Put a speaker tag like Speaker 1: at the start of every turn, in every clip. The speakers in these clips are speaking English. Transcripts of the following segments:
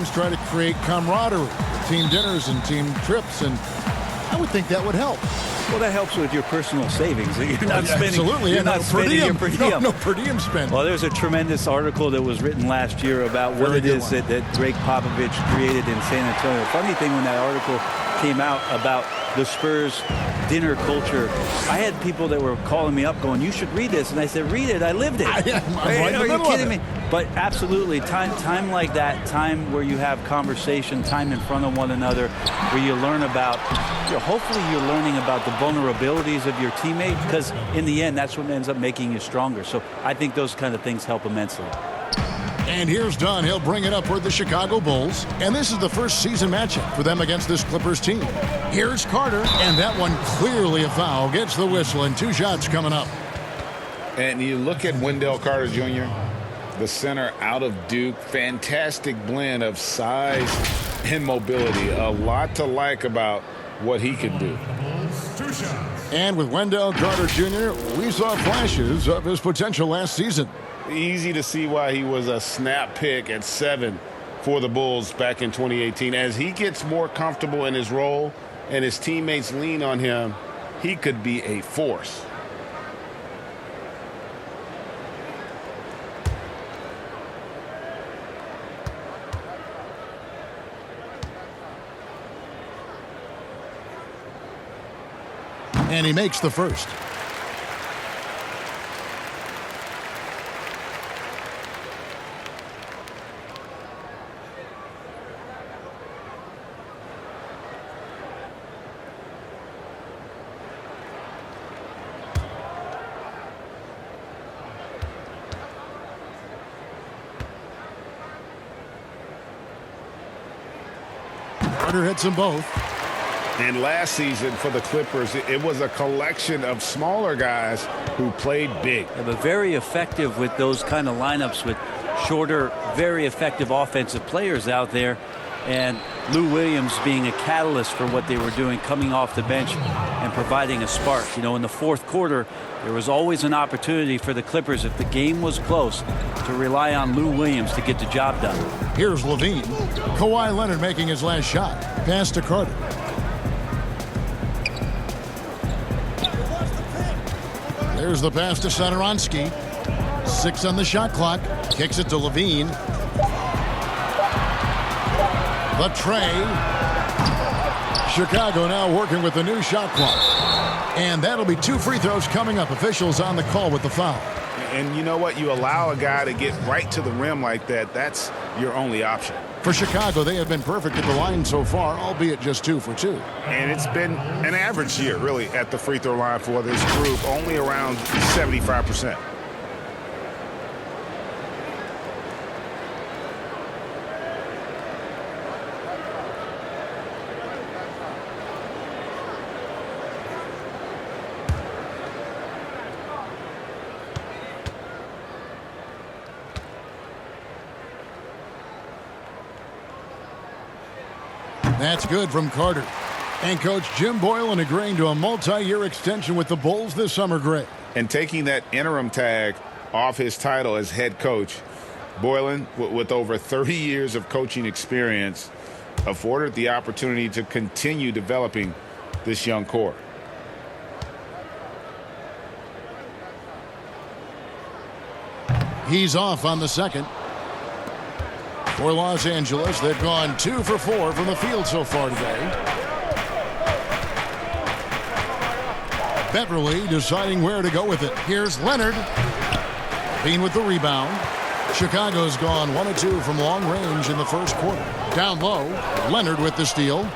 Speaker 1: teams try to create camaraderie, team dinners and team trips, and I would think that would help.
Speaker 2: Well, that helps with your personal savings. You're not spending.
Speaker 1: Absolutely,
Speaker 2: You're not spending your per diem.
Speaker 1: No per diem spend.
Speaker 2: Well, there's a tremendous article that was written last year about what it is that Greg Popovich created in San Antonio. Funny thing, when that article came out about the Spurs dinner culture, I had people that were calling me up going, "You should read this," and I said, "Read it. I lived it." Are you kidding me? But absolutely, time like that, time where you have conversation, time in front of one another, where you learn about, hopefully you're learning about the vulnerabilities of your teammate, because in the end, that's what ends up making you stronger. So I think those kind of things help immensely.
Speaker 1: And here's Dunn. He'll bring it up for the Chicago Bulls. And this is the first season matchup for them against this Clippers team. Here's Carter. And that one clearly a foul. Gets the whistle, and 2 shots coming up.
Speaker 3: And you look at Wendell Carter Jr., the center out of Duke. Fantastic blend of size and mobility. A lot to like about what he can do.
Speaker 1: And with Wendell Carter Jr., we saw flashes of his potential last season.
Speaker 3: Easy to see why he was a snap pick at 7 for the Bulls back in 2018. As he gets more comfortable in his role and his teammates lean on him, he could be a force.
Speaker 1: And he makes the first. Carter hits them both.
Speaker 3: And last season for the Clippers, it was a collection of smaller guys who played big.
Speaker 2: Yeah, but very effective with those kind of lineups with shorter, very effective offensive players out there. And Lou Williams being a catalyst for what they were doing, coming off the bench and providing a spark. In the fourth quarter, there was always an opportunity for the Clippers, if the game was close, to rely on Lou Williams to get the job done.
Speaker 1: Here's Levine. Kawhi Leonard making his last shot. Pass to Carter. There's the pass to Satoransky. 6 on the shot clock. Kicks it to Levine. The tray. Chicago now working with the new shot clock. And that'll be 2 free throws coming up. Officials on the call with the foul.
Speaker 3: And you know what? You allow a guy to get right to the rim like that. That's your only option.
Speaker 1: For Chicago, they have been perfect at the line so far, albeit just 2 for 2.
Speaker 3: And it's been an average year, really, at the free throw line for this group, only around 75%.
Speaker 1: That's good from Carter. And Coach Jim Boylen agreeing to a multi-year extension with the Bulls this summer, Greg.
Speaker 3: And taking that interim tag off his title as head coach, Boylen, with over 30 years of coaching experience, afforded the opportunity to continue developing this young core.
Speaker 1: He's off on the second. For Los Angeles, they've gone 2 for 4 from the field so far today. Beverly deciding where to go with it. Here's Leonard. Bean with the rebound. Chicago's gone 1 of 2 from long range in the first quarter. Down low, Leonard with the steal.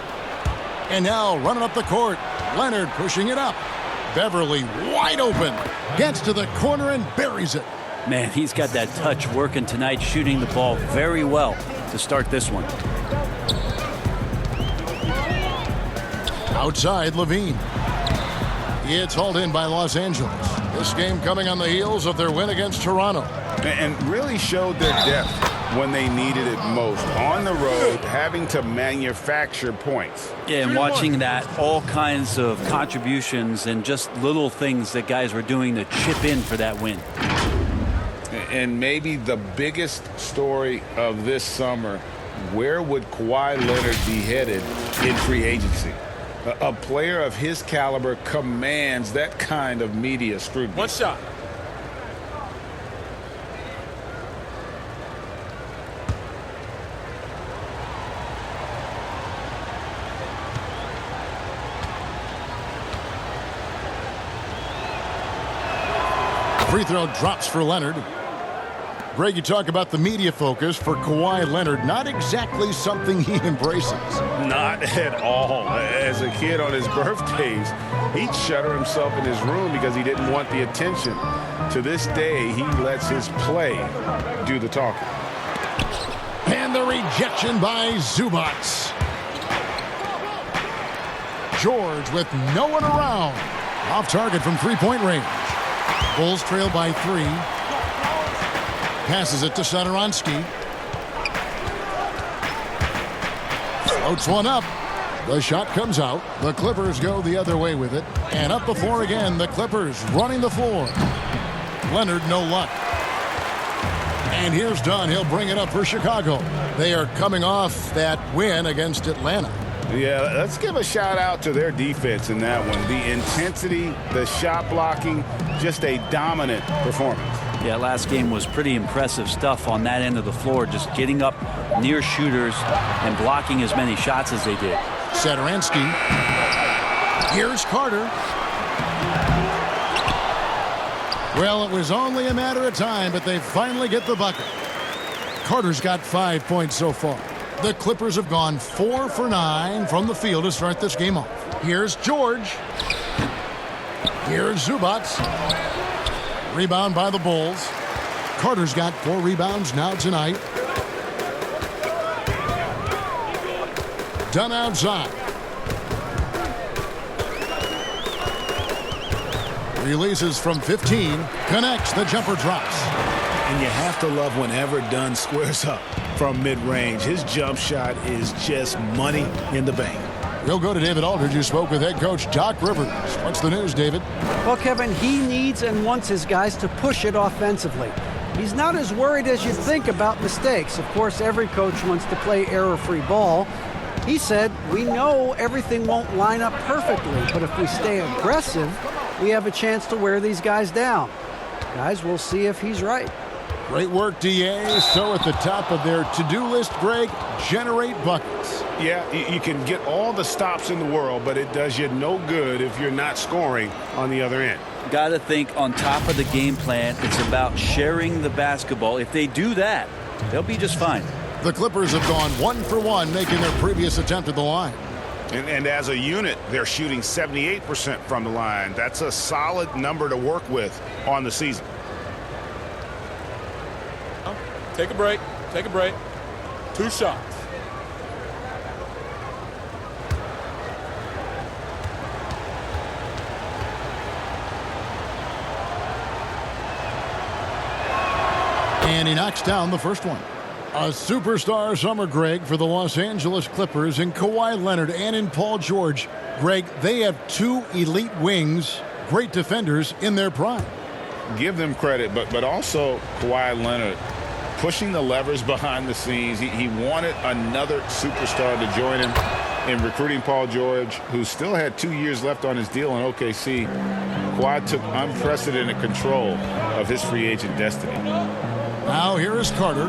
Speaker 1: And now running up the court, Leonard pushing it up. Beverly wide open. Gets to the corner and buries it.
Speaker 2: Man, he's got that touch working tonight, shooting the ball very well to start this one.
Speaker 1: Outside, Levine. It's hauled in by Los Angeles. This game coming on the heels of their win against Toronto.
Speaker 3: And really showed their depth when they needed it most. On the road, having to manufacture points.
Speaker 2: Yeah, and watching that, all kinds of contributions and just little things that guys were doing to chip in for that win.
Speaker 3: And maybe the biggest story of this summer, where would Kawhi Leonard be headed in free agency? A player of his caliber commands that kind of media scrutiny.
Speaker 4: One shot.
Speaker 1: Free throw drops for Leonard. Greg, you talk about the media focus for Kawhi Leonard. Not exactly something he embraces.
Speaker 3: Not at all. As a kid on his birthdays, he'd shutter himself in his room because he didn't want the attention. To this day, he lets his play do the talking.
Speaker 1: And the rejection by Zubac. George with no one around. Off target from three-point range. Bulls trail by 3. Passes it to Satoransky. Floats one up. The shot comes out. The Clippers go the other way with it. And up the floor again. The Clippers running the floor. Leonard, no luck. And here's Dunn. He'll bring it up for Chicago. They are coming off that win against Atlanta.
Speaker 3: Yeah, let's give a shout out to their defense in that one. The intensity, the shot blocking, just a dominant performance.
Speaker 2: Yeah, last game was pretty impressive stuff on that end of the floor, just getting up near shooters and blocking as many shots as they did.
Speaker 1: Satoransky. Here's Carter. Well, it was only a matter of time, but they finally get the bucket. Carter's got 5 points so far. The Clippers have gone 4 for 9 from the field to start this game off. Here's George. Here's Zubac. Rebound by the Bulls. Carter's got 4 rebounds now tonight. Dunn outside. Releases from 15. Connects. The jumper drops.
Speaker 5: And you have to love whenever Dunn squares up from mid-range. His jump shot is just money in the bank.
Speaker 1: We'll go to David Aldridge, who spoke with head coach Doc Rivers. What's the news, David?
Speaker 6: Well, Kevin, he needs and wants his guys to push it offensively. He's not as worried as you think about mistakes. Of course, every coach wants to play error-free ball. He said, we know everything won't line up perfectly, but if we stay aggressive, we have a chance to wear these guys down. Guys, we'll see if he's right.
Speaker 1: Great work, DA. So at the top of their to-do list, Greg, generate buckets.
Speaker 3: Yeah, you can get all the stops in the world, but it does you no good if you're not scoring on the other end.
Speaker 2: Got to think on top of the game plan, it's about sharing the basketball. If they do that, they'll be just fine.
Speaker 1: The Clippers have gone 1 for 1, making their previous attempt at the line.
Speaker 3: And as a unit, they're shooting 78% from the line. That's a solid number to work with on the season.
Speaker 4: Take a break. Take a break. 2 shots.
Speaker 1: And he knocks down the first one. A superstar summer, Greg, for the Los Angeles Clippers in Kawhi Leonard and in Paul George. Greg, they have 2 elite wings, great defenders in their prime.
Speaker 3: Give them credit, but also Kawhi Leonard pushing the levers behind the scenes. He wanted another superstar to join him in recruiting Paul George, who still had 2 years left on his deal in OKC. Kawhi took unprecedented control of his free agent destiny.
Speaker 1: Now here is Carter.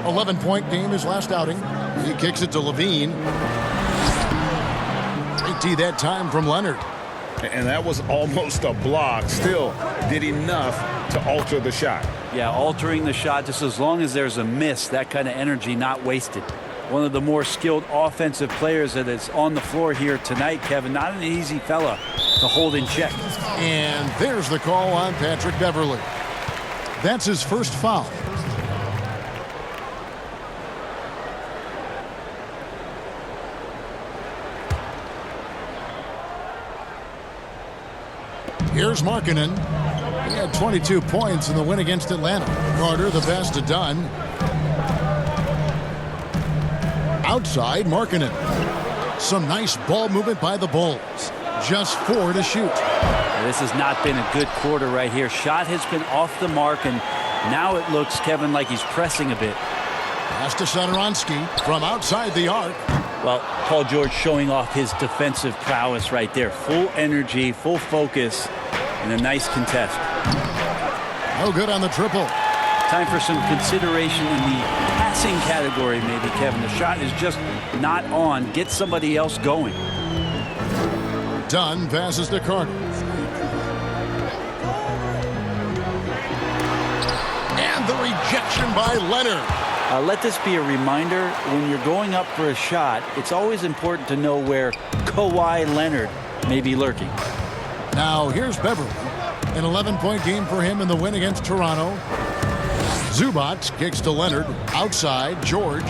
Speaker 1: 11-point game his last outing. He kicks it to Levine. Great D that time from Leonard.
Speaker 3: And that was almost a block. Still did enough to alter the shot.
Speaker 2: Yeah, altering the shot just as long as there's a miss, that kind of energy not wasted. One of the more skilled offensive players that is on the floor here tonight, Kevin. Not an easy fella to hold in check.
Speaker 1: And there's the call on Patrick Beverley. That's his first foul. Here's Markkanen. He had 22 points in the win against Atlanta. Carter, the pass to Dunn. Outside, Markkanen. Some nice ball movement by the Bulls. Just 4 to shoot.
Speaker 2: This has not been a good quarter right here. Shot has been off the mark, and now it looks, Kevin, like he's pressing a bit.
Speaker 1: Pass to Satoransky from outside the arc.
Speaker 2: Well, Paul George showing off his defensive prowess right there. Full energy, full focus, and a nice contest.
Speaker 1: No good on the triple.
Speaker 2: Time for some consideration in the passing category, maybe, Kevin. The shot is just not on. Get somebody else going.
Speaker 1: Dunn passes to Carter. And the rejection by Leonard.
Speaker 2: Let this be a reminder, when you're going up for a shot, it's always important to know where Kawhi Leonard may be lurking.
Speaker 1: Now here's Beverly. An 11-point game for him in the win against Toronto. Zubac kicks to Leonard. Outside, George.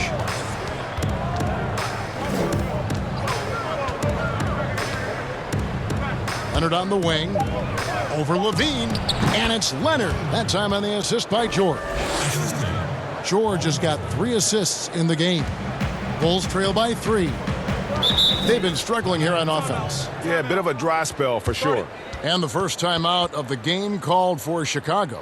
Speaker 1: Leonard on the wing. Over Levine. And it's Leonard. That time on the assist by George. George has got 3 assists in the game. Bulls trail by 3. They've been struggling here on offense.
Speaker 3: Yeah, a bit of a dry spell for sure.
Speaker 1: And the first time out of the game called for Chicago.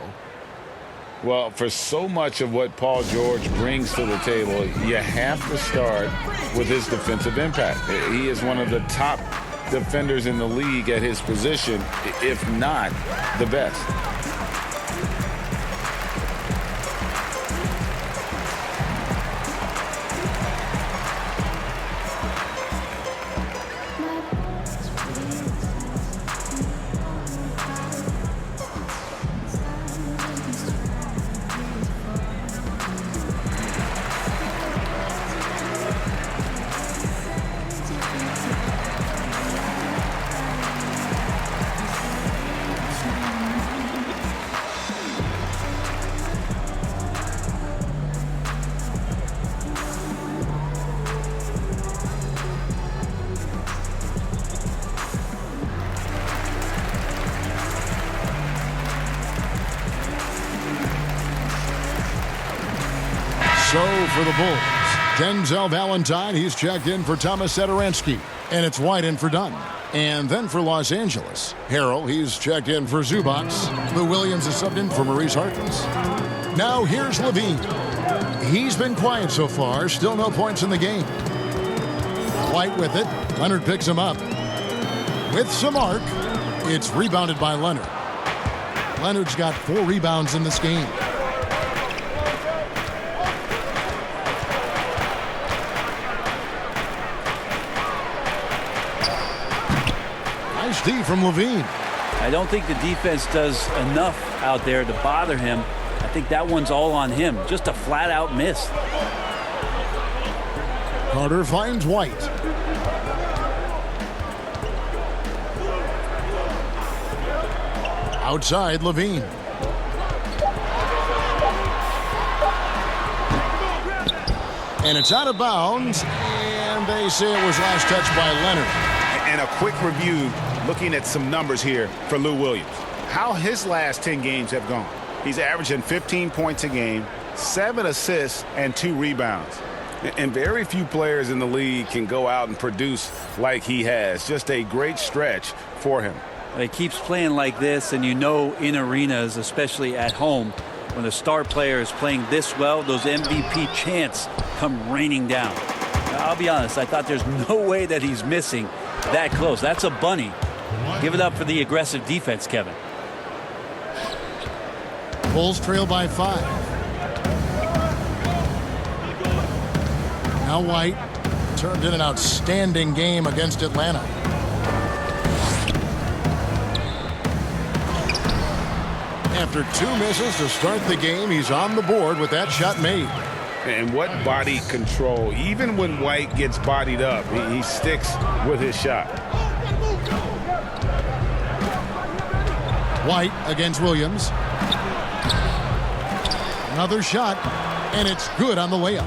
Speaker 3: Well, for so much of what Paul George brings to the table, you have to start with his defensive impact. He is one of the top defenders in the league at his position, if not the best.
Speaker 1: So for the Bulls, Denzel Valentine, he's checked in for Thomas Satoransky. And it's White in for Dunn. And then for Los Angeles, Harrell, he's checked in for Zubac. Lou Williams is subbed in for Maurice Harkless. Now here's Levine. He's been quiet so far, still no points in the game. White with it. Leonard picks him up. With some arc, it's rebounded by Leonard. Leonard's got 4 rebounds in this game. Nice D from Levine.
Speaker 2: I don't think the defense does enough out there to bother him. I think that one's all on him. Just a flat-out miss.
Speaker 1: Carter finds White. Outside, Levine. And it's out of bounds, and they say it was last touched by Leonard.
Speaker 5: And a quick review looking at some numbers here for Lou Williams. How his last 10 games have gone. He's averaging 15 points a game, 7 assists, and 2 rebounds.
Speaker 3: And very few players in the league can go out and produce like he has. Just a great stretch for him.
Speaker 2: He keeps playing like this, and you know in arenas, especially at home, when a star player is playing this well, those MVP chants come raining down. Now, I'll be honest, I thought there's no way that he's missing that close. That's a bunny. Give it up for the aggressive defense, Kevin.
Speaker 1: Bulls trail by 5. Now White turned in an outstanding game against Atlanta. After 2 misses to start the game, he's on the board with that shot made.
Speaker 3: And what body control. Even when White gets bodied up, he sticks with his shot.
Speaker 1: White against Williams. Another shot, and it's good on the layup.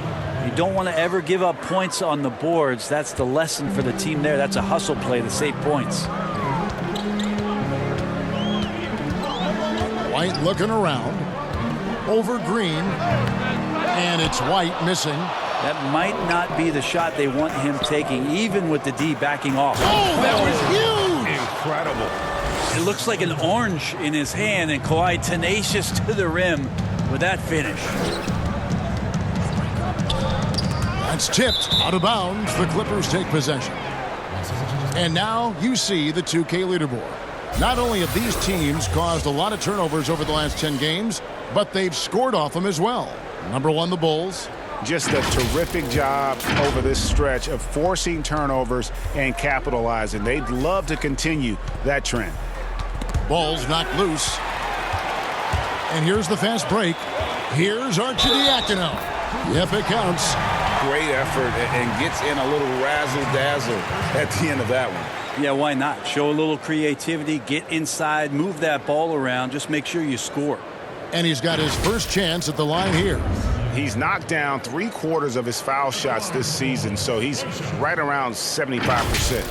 Speaker 2: You don't want to ever give up points on the boards. That's the lesson for the team there. That's a hustle play to save points.
Speaker 1: White looking around. Over Green. And it's White missing.
Speaker 2: That might not be the shot they want him taking, even with the D backing off.
Speaker 1: Oh, that was huge!
Speaker 3: Incredible.
Speaker 2: It looks like an orange in his hand, and Kawhi tenacious to the rim with that finish.
Speaker 1: That's tipped out of bounds. The Clippers take possession. And now you see the 2K leaderboard. Not only have these teams caused a lot of turnovers over the last 10 games, but they've scored off them as well. Number 1, the Bulls.
Speaker 5: Just a terrific job over this stretch of forcing turnovers and capitalizing. They'd love to continue that trend.
Speaker 1: Ball's knocked loose. And here's the fast break. Here's Arcidiacono. Yep, it counts.
Speaker 3: Great effort and gets in a little razzle-dazzle at the end of that one.
Speaker 2: Yeah, why not? Show a little creativity, get inside, move that ball around, just make sure you score.
Speaker 1: And he's got his first chance at the line here.
Speaker 5: He's knocked down 3/4 of his foul shots this season, so he's right around 75%.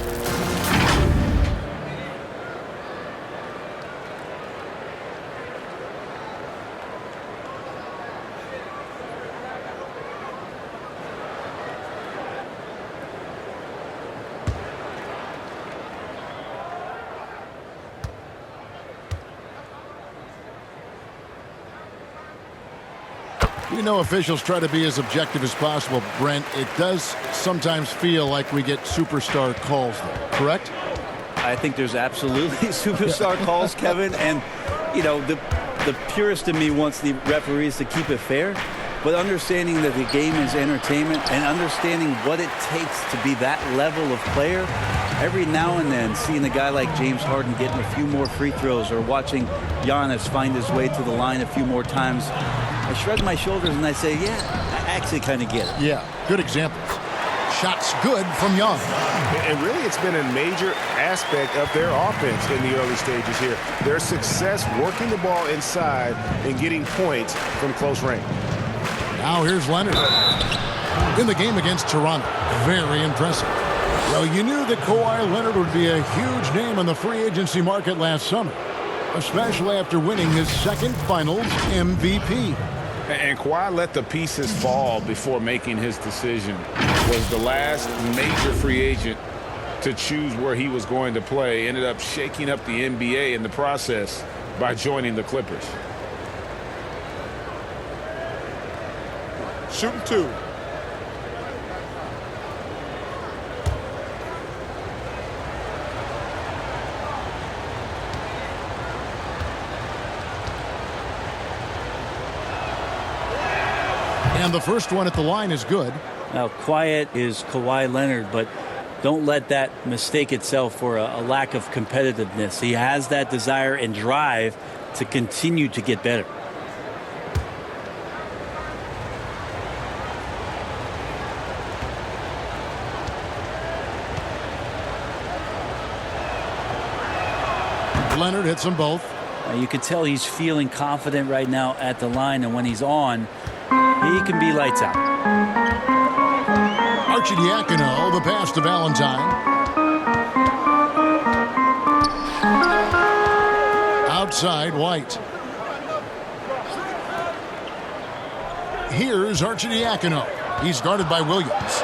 Speaker 1: You know, officials try to be as objective as possible, Brent. It does sometimes feel like we get superstar calls, though, correct?
Speaker 2: I think there's absolutely superstar calls, Kevin. And, you know, the purist in me wants the referees to keep it fair. But understanding that the game is entertainment and understanding what it takes to be that level of player, every now and then seeing a guy like James Harden getting a few more free throws or watching Giannis find his way to the line a few more times, I shrug my shoulders and I say, yeah, I actually kind of get it.
Speaker 1: Yeah, good examples. Shots good from Young.
Speaker 5: And really, it's been a major aspect of their offense in the early stages here. Their success working the ball inside and getting points from close range.
Speaker 1: Now here's Leonard. In the game against Toronto. Very impressive. Well, you knew that Kawhi Leonard would be a huge name on the free agency market last summer, especially after winning his second Finals MVP.
Speaker 3: And Kawhi let the pieces fall before making his decision. Was the last major free agent to choose where he was going to play. Ended up shaking up the NBA in the process by joining the Clippers.
Speaker 4: Shooting 2.
Speaker 1: And the first one at the line is good.
Speaker 2: Now, quiet is Kawhi Leonard, but don't let that mistake itself for a lack of competitiveness. He has that desire and drive to continue to get better.
Speaker 1: Leonard hits them both.
Speaker 2: You can tell he's feeling confident right now at the line, and when he's on, he can be lights out.
Speaker 1: Arcidiacono, the pass to Valentine. Outside, White. Here's Arcidiacono. He's guarded by Williams.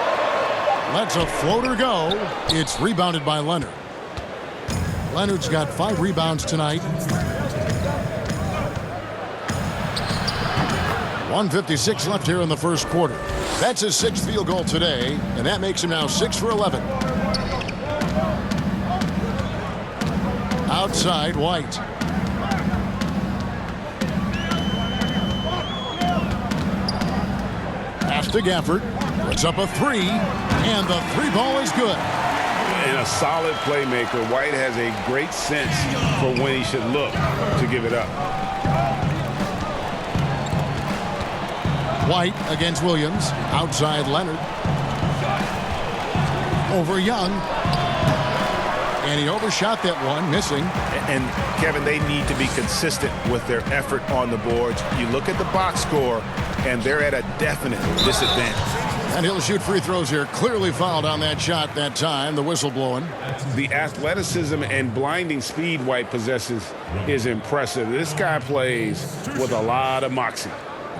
Speaker 1: Lets a floater go. It's rebounded by Leonard. Leonard's got 5 rebounds tonight. 1:56 left here in the first quarter. That's his 6th field goal today, and that makes him now 6 for 11. Outside, White. Pass to Gafford. Puts up a 3, and the 3 ball is good.
Speaker 3: And a solid playmaker. White has a great sense for when he should look to give it up.
Speaker 1: White against Williams. Outside Leonard. Over Young. And he overshot that one, missing.
Speaker 5: And, Kevin, they need to be consistent with their effort on the boards. You look at the box score, and they're at a definite disadvantage.
Speaker 1: And he'll shoot free throws here. Clearly fouled on that shot that time. The whistle blowing.
Speaker 3: The athleticism and blinding speed White possesses is impressive. This guy plays with a lot of moxie.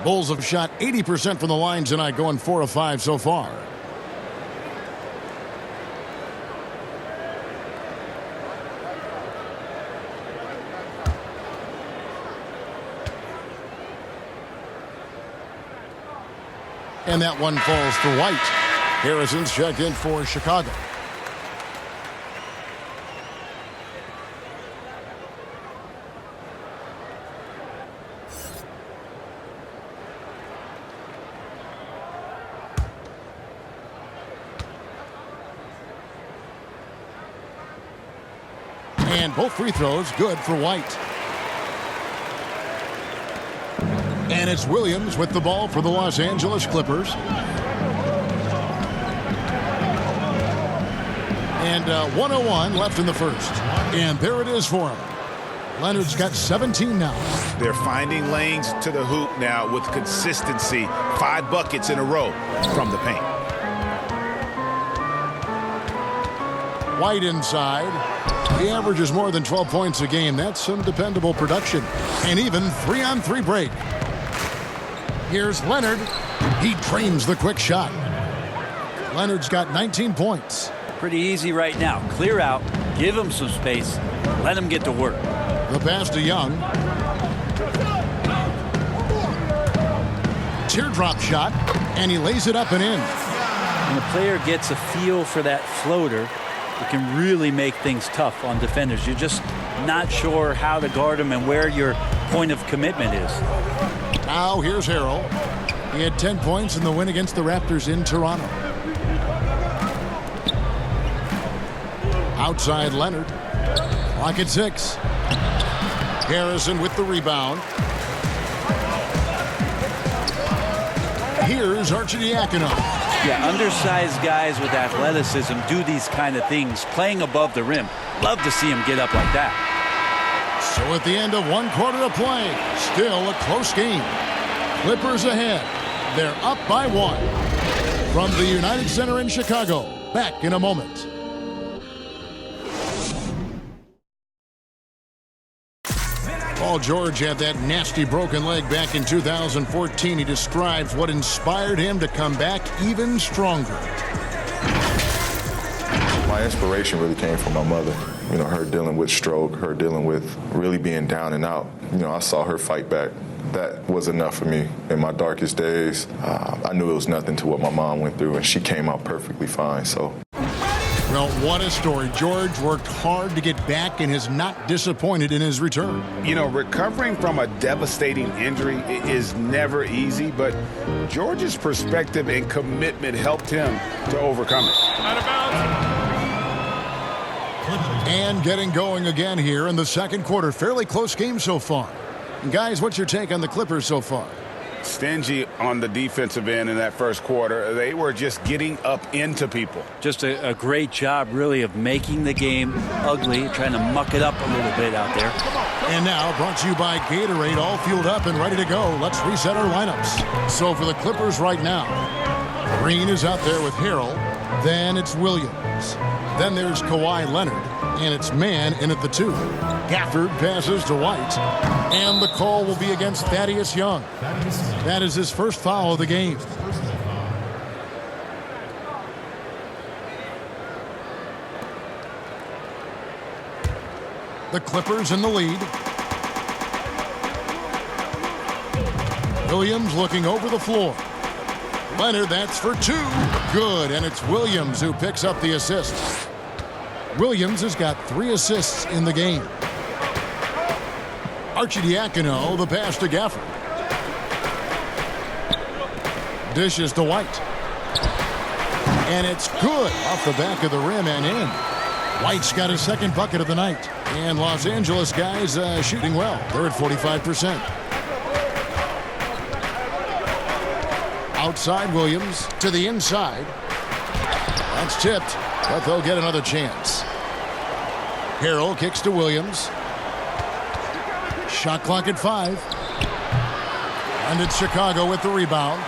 Speaker 1: Bulls have shot 80% from the line tonight, going 4 of 5 so far. And that one falls for White. Harrison's checked in for Chicago. And both free throws good for White. And it's Williams with the ball for the Los Angeles Clippers. And 1:01 left in the first. And there it is for him. Leonard's got 17 now.
Speaker 5: They're finding lanes to the hoop now with consistency. 5 buckets in a row from the paint.
Speaker 1: White inside. He averages more than 12 points a game. That's some dependable production. And even 3-on-3 break. Here's Leonard. He drains the quick shot. Leonard's got 19 points.
Speaker 2: Pretty easy right now. Clear out, give him some space, let him get to work.
Speaker 1: The pass to Young. Teardrop shot, and he lays it up and in.
Speaker 2: When a player gets a feel for that floater, it can really make things tough on defenders. You're just not sure how to guard them and where your point of commitment is.
Speaker 1: Now here's Harrell. He had 10 points in the win against the Raptors in Toronto. Outside Leonard. Clock at 6. Harrison with the rebound. Here's Arcidiacono.
Speaker 2: Yeah, undersized guys with athleticism do these kind of things, playing above the rim. Love to see him get up like that.
Speaker 1: So at the end of 1 quarter of play, still a close game. Clippers ahead. They're up by 1. From the United Center in Chicago, back in a moment. Paul George had that nasty broken leg back in 2014. He describes what inspired him to come back even stronger.
Speaker 7: My inspiration really came from my mother. You know, her dealing with stroke, her dealing with really being down and out. You know, I saw her fight back. That was enough for me. In my darkest days, I knew it was nothing to what my mom went through, and she came out perfectly fine. So.
Speaker 1: Well, what a story. George worked hard to get back and is not disappointed in his return.
Speaker 5: You know, recovering from a devastating injury is never easy, but George's perspective and commitment helped him to overcome it.
Speaker 4: Out of bounds.
Speaker 1: And getting going again here in the second quarter. Fairly close game so far. And guys, what's your take on the Clippers so far?
Speaker 5: Stingy on the defensive end in that first quarter. They were just getting up into people.
Speaker 2: Just a great job, really, of making the game ugly, trying to muck it up a little bit out there.
Speaker 1: And now, brought to you by Gatorade, all fueled up and ready to go. Let's reset our lineups. So for the Clippers right now, Green is out there with Harrell. Then it's Williams. Then there's Kawhi Leonard. And it's Mann in at the 2. Gafford passes to White. And the call will be against Thaddeus Young. That is his first foul of the game. The Clippers in the lead. Williams looking over the floor. Leonard, that's for 2. Good, and it's Williams who picks up the assist. Williams has got 3 assists in the game. Arcidiacono, the pass to Gafford. Dishes to White. And it's good off the back of the rim and in. White's got his second bucket of the night. And Los Angeles guys shooting well. They're at 45%. Outside Williams to the inside. That's tipped, but they'll get another chance. Harrell kicks to Williams. Shot clock at 5. And it's Chicago with the rebound.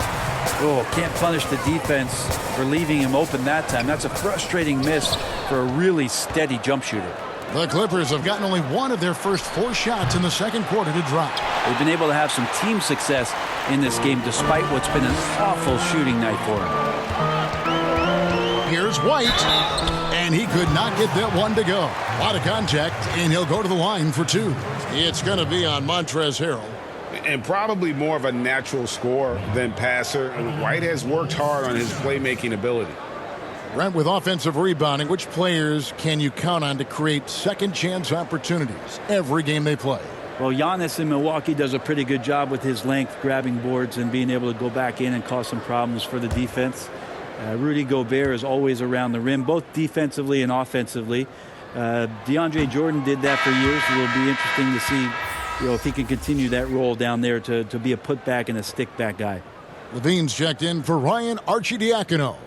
Speaker 2: Oh, can't punish the defense for leaving him open that time. That's a frustrating miss for a really steady jump shooter.
Speaker 1: The Clippers have gotten only 1 of their first 4 shots in the second quarter to drop.
Speaker 2: They've been able to have some team success in this game despite what's been an awful shooting night for them.
Speaker 1: Here's White, and he could not get that one to go. A lot of contact, and he'll go to the line for 2. It's going to be on Montrezl Harrell.
Speaker 5: And probably more of a natural scorer than passer. White has worked hard on his playmaking ability.
Speaker 1: Brent, with offensive rebounding, which players can you count on to create second chance opportunities every game they play?
Speaker 2: Well, Giannis in Milwaukee does a pretty good job with his length, grabbing boards and being able to go back in and cause some problems for the defense. Rudy Gobert is always around the rim, both defensively and offensively. DeAndre Jordan did that for years. It will be interesting to see, if he can continue that role down there to be a putback and a stick-back guy.
Speaker 1: Levine's checked in for Ryan Arcidiacono.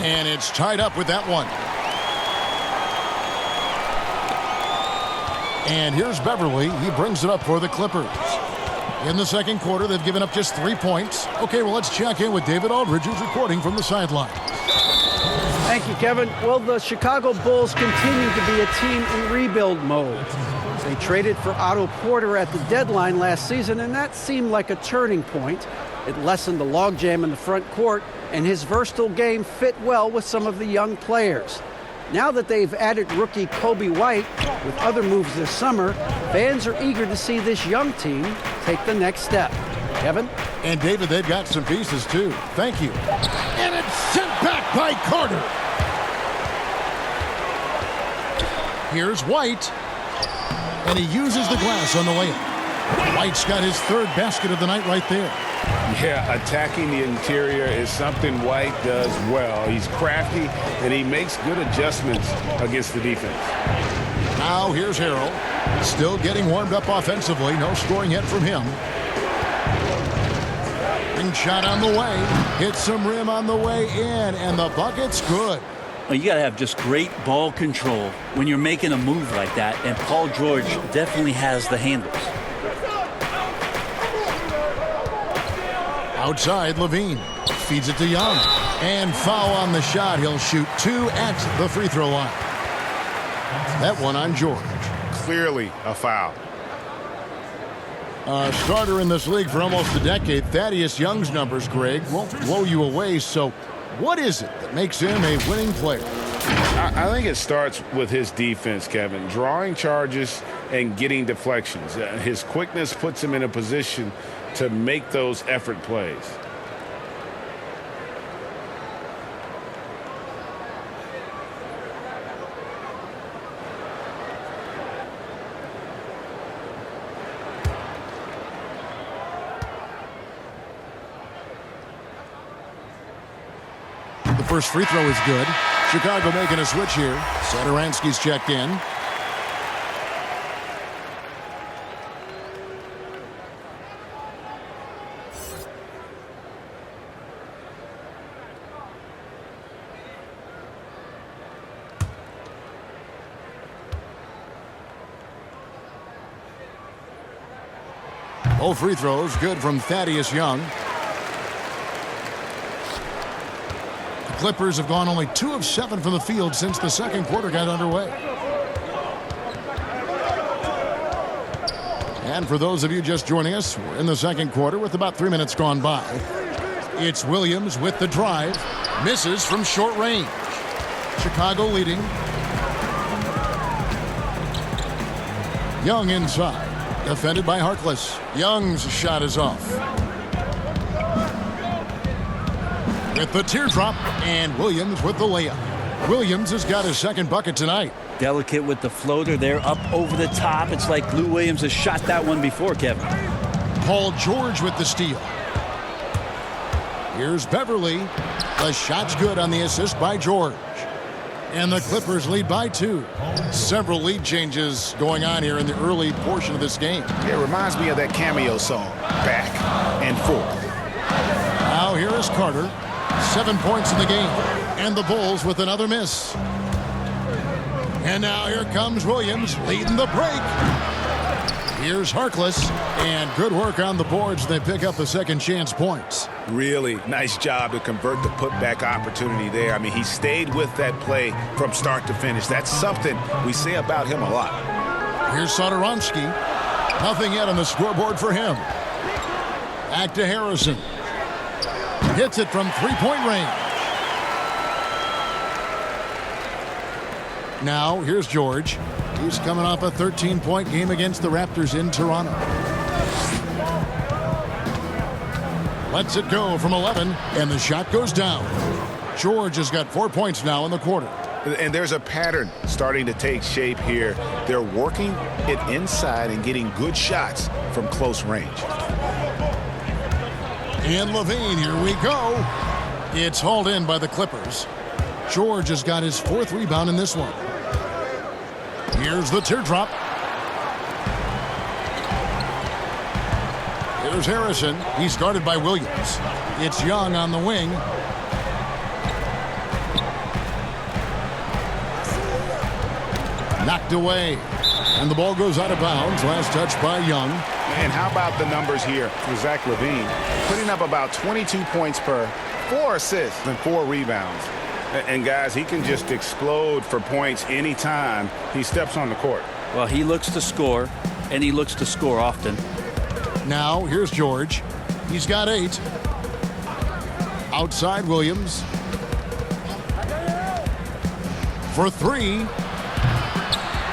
Speaker 1: And it's tied up with that one. And here's Beverly. He brings it up for the Clippers. In the second quarter, they've given up just 3 points. Okay, well, let's check in with David Aldridge, who's reporting from the sideline.
Speaker 6: Thank you, Kevin. Well, the Chicago Bulls continue to be a team in rebuild mode. They traded for Otto Porter at the deadline last season, and that seemed like a turning point. It lessened the logjam in the front court, and his versatile game fit well with some of the young players. Now that they've added rookie Kobe White with other moves this summer, fans are eager to see this young team take the next step. Kevin?
Speaker 1: And David, they've got some pieces too. Thank you. And it's sent back by Carter. Here's White. And he uses the glass on the layup. White's got his third basket of the night right there.
Speaker 5: Yeah, attacking the interior is something White does well. He's crafty, and he makes good adjustments against the defense.
Speaker 1: Now here's Harrell. Still getting warmed up offensively. No scoring yet from him. Ring shot on the way. Hits some rim on the way in, and the bucket's good.
Speaker 2: Well, you got to have just great ball control when you're making a move like that, and Paul George definitely has the handles.
Speaker 1: Outside, Levine feeds it to Young. And foul on the shot. He'll shoot 2 at the free throw line. That one on George.
Speaker 5: Clearly a foul.
Speaker 1: A starter in this league for almost a decade. Thaddeus Young's numbers, Greg, won't blow you away. So what is it that makes him a winning player?
Speaker 5: I think it starts with his defense, Kevin. Drawing charges and getting deflections. His quickness puts him in a position to make those effort plays.
Speaker 1: The first free throw is good. Chicago making a switch here. Satoransky's checked in. Both free throws good from Thaddeus Young. The Clippers have gone only 2 of 7 from the field since the second quarter got underway. And for those of you just joining us, we're in the second quarter with about 3 minutes gone by. It's Williams with the drive. Misses from short range. Chicago leading. Young inside. Defended by Harkless. Young's shot is off. With the teardrop, and Williams with the layup. Williams has got his second bucket tonight.
Speaker 2: Delicate with the floater there, up over the top. It's like Lou Williams has shot that one before, Kevin.
Speaker 1: Paul George with the steal. Here's Beverly. The shot's good on the assist by George. And the Clippers lead by 2. Several lead changes going on here in the early portion of this game.
Speaker 5: It reminds me of that cameo song, Back and Forth.
Speaker 1: Now here is Carter. 7 points in the game. And the Bulls with another miss. And now here comes Williams leading the break. Here's Harkless. And good work on the boards. They pick up the second chance points.
Speaker 5: Really nice job to convert the putback opportunity there. I mean, he stayed with that play from start to finish. That's something we say about him a lot.
Speaker 1: Here's Satoransky. Nothing yet on the scoreboard for him. Back to Harrison. Hits it from 3-point range. Now, here's George. He's coming off a 13-point game against the Raptors in Toronto. Lets it go from 11, and the shot goes down. George has got 4 points now in the quarter.
Speaker 5: And there's a pattern starting to take shape here. They're working it inside and getting good shots from close range.
Speaker 1: And LaVine, here we go. It's hauled in by the Clippers. George has got his 4th rebound in this one. Here's the teardrop. Here's Harrison. He's guarded by Williams. It's Young on the wing. Knocked away. And the ball goes out of bounds. Last touch by Young.
Speaker 5: And how about the numbers here for Zach LaVine? Putting up about 22 points per, 4 assists and 4 rebounds. And guys, he can just explode for points anytime he steps on the court.
Speaker 2: Well, he looks to score, and he looks to score often.
Speaker 1: Now, here's George. He's got 8. Outside Williams. For 3.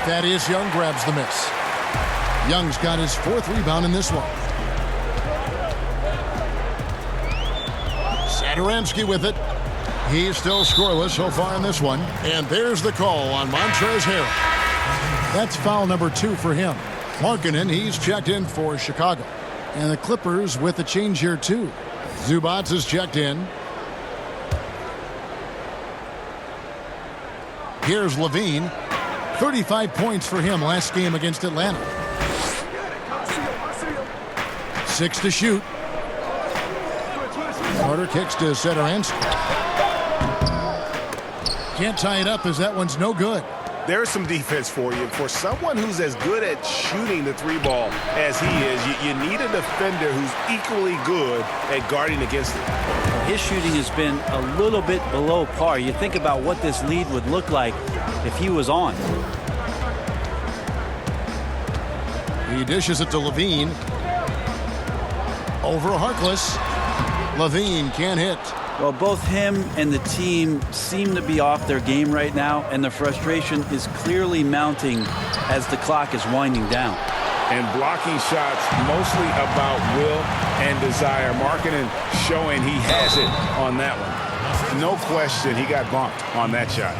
Speaker 1: Thaddeus Young grabs the miss. Young's got his 4th rebound in this one. Satoransky with it. He's still scoreless so far in this one. And there's the call on Montrezl Harrell. That's foul number 2 for him. Markkanen, he's checked in for Chicago. And the Clippers with a change here too. Zubac is checked in. Here's LaVine. 35 points for him last game against Atlanta. 6 to shoot. Carter kicks to Satoransky. Can't tie it up as that one's no good.
Speaker 5: There's some defense for you. For someone who's as good at shooting the 3-ball as he is, you need a defender who's equally good at guarding against it.
Speaker 2: His shooting has been a little bit below par. You think about what this lead would look like if he was on.
Speaker 1: He dishes it to LaVine. Over Harkless. LaVine can't hit.
Speaker 2: Well, both him and the team seem to be off their game right now, and the frustration is clearly mounting as the clock is winding down.
Speaker 5: And blocking shots mostly about will and desire. Markkanen showing he has it on that one. No question he got bumped on that shot.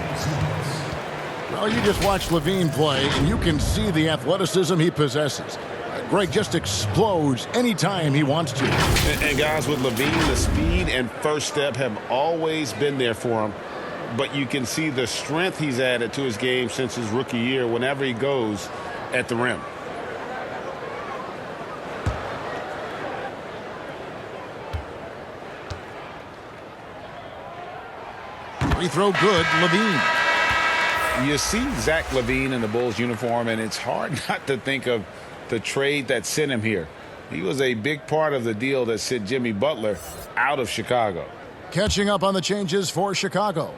Speaker 1: Well, you just watch LaVine play, and you can see the athleticism he possesses. Greg just explodes anytime he wants to.
Speaker 5: And guys, with LaVine, the speed and first step have always been there for him. But you can see the strength he's added to his game since his rookie year whenever he goes at the rim.
Speaker 1: Free throw good, LaVine.
Speaker 3: You see Zach LaVine in the Bulls uniform, and it's hard not to think of the trade that sent him here. He was a big part of the deal that sent Jimmy Butler out of Chicago.
Speaker 1: Catching up on the changes for Chicago.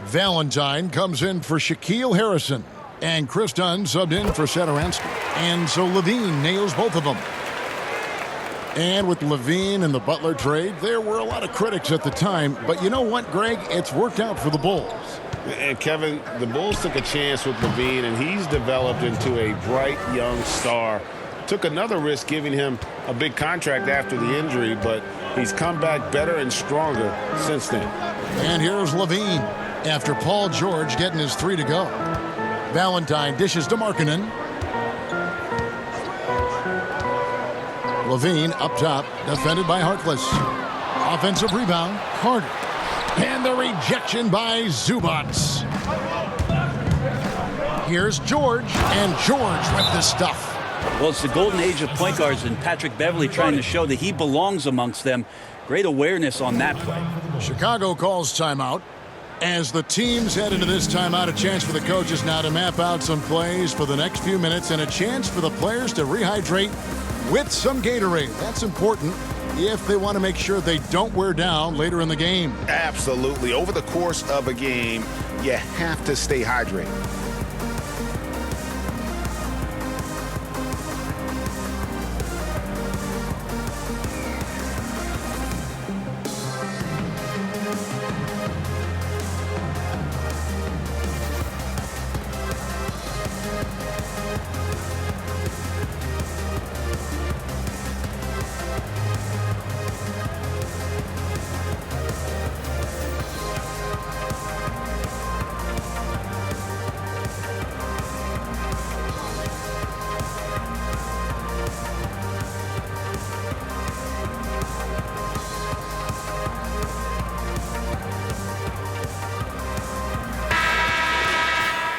Speaker 1: Valentine comes in for Shaquille Harrison. And Chris Dunn subbed in for Satoransky. And so LaVine nails both of them. And with LaVine and the Butler trade, there were a lot of critics at the time. But you know what, Greg? It's worked out for the Bulls.
Speaker 3: And Kevin, the Bulls took a chance with LaVine, and he's developed into a bright young star. Took another risk giving him a big contract after the injury, but he's come back better and stronger since then.
Speaker 1: And here's LaVine after Paul George getting his 3 to go. Valentine dishes to Markkanen. LaVine up top, defended by Harkless. Offensive rebound, Carter. And the rejection by Zubac. Here's George, and George with the stuff.
Speaker 2: Well, it's the golden age of point guards, and Patrick Beverley trying to show that he belongs amongst them. Great awareness on that play.
Speaker 1: Chicago calls timeout. As the teams head into this timeout, a chance for the coaches now to map out some plays for the next few minutes and a chance for the players to rehydrate with some Gatorade. That's important if they want to make sure they don't wear down later in the game.
Speaker 5: Absolutely. Over the course of a game, you have to stay hydrated.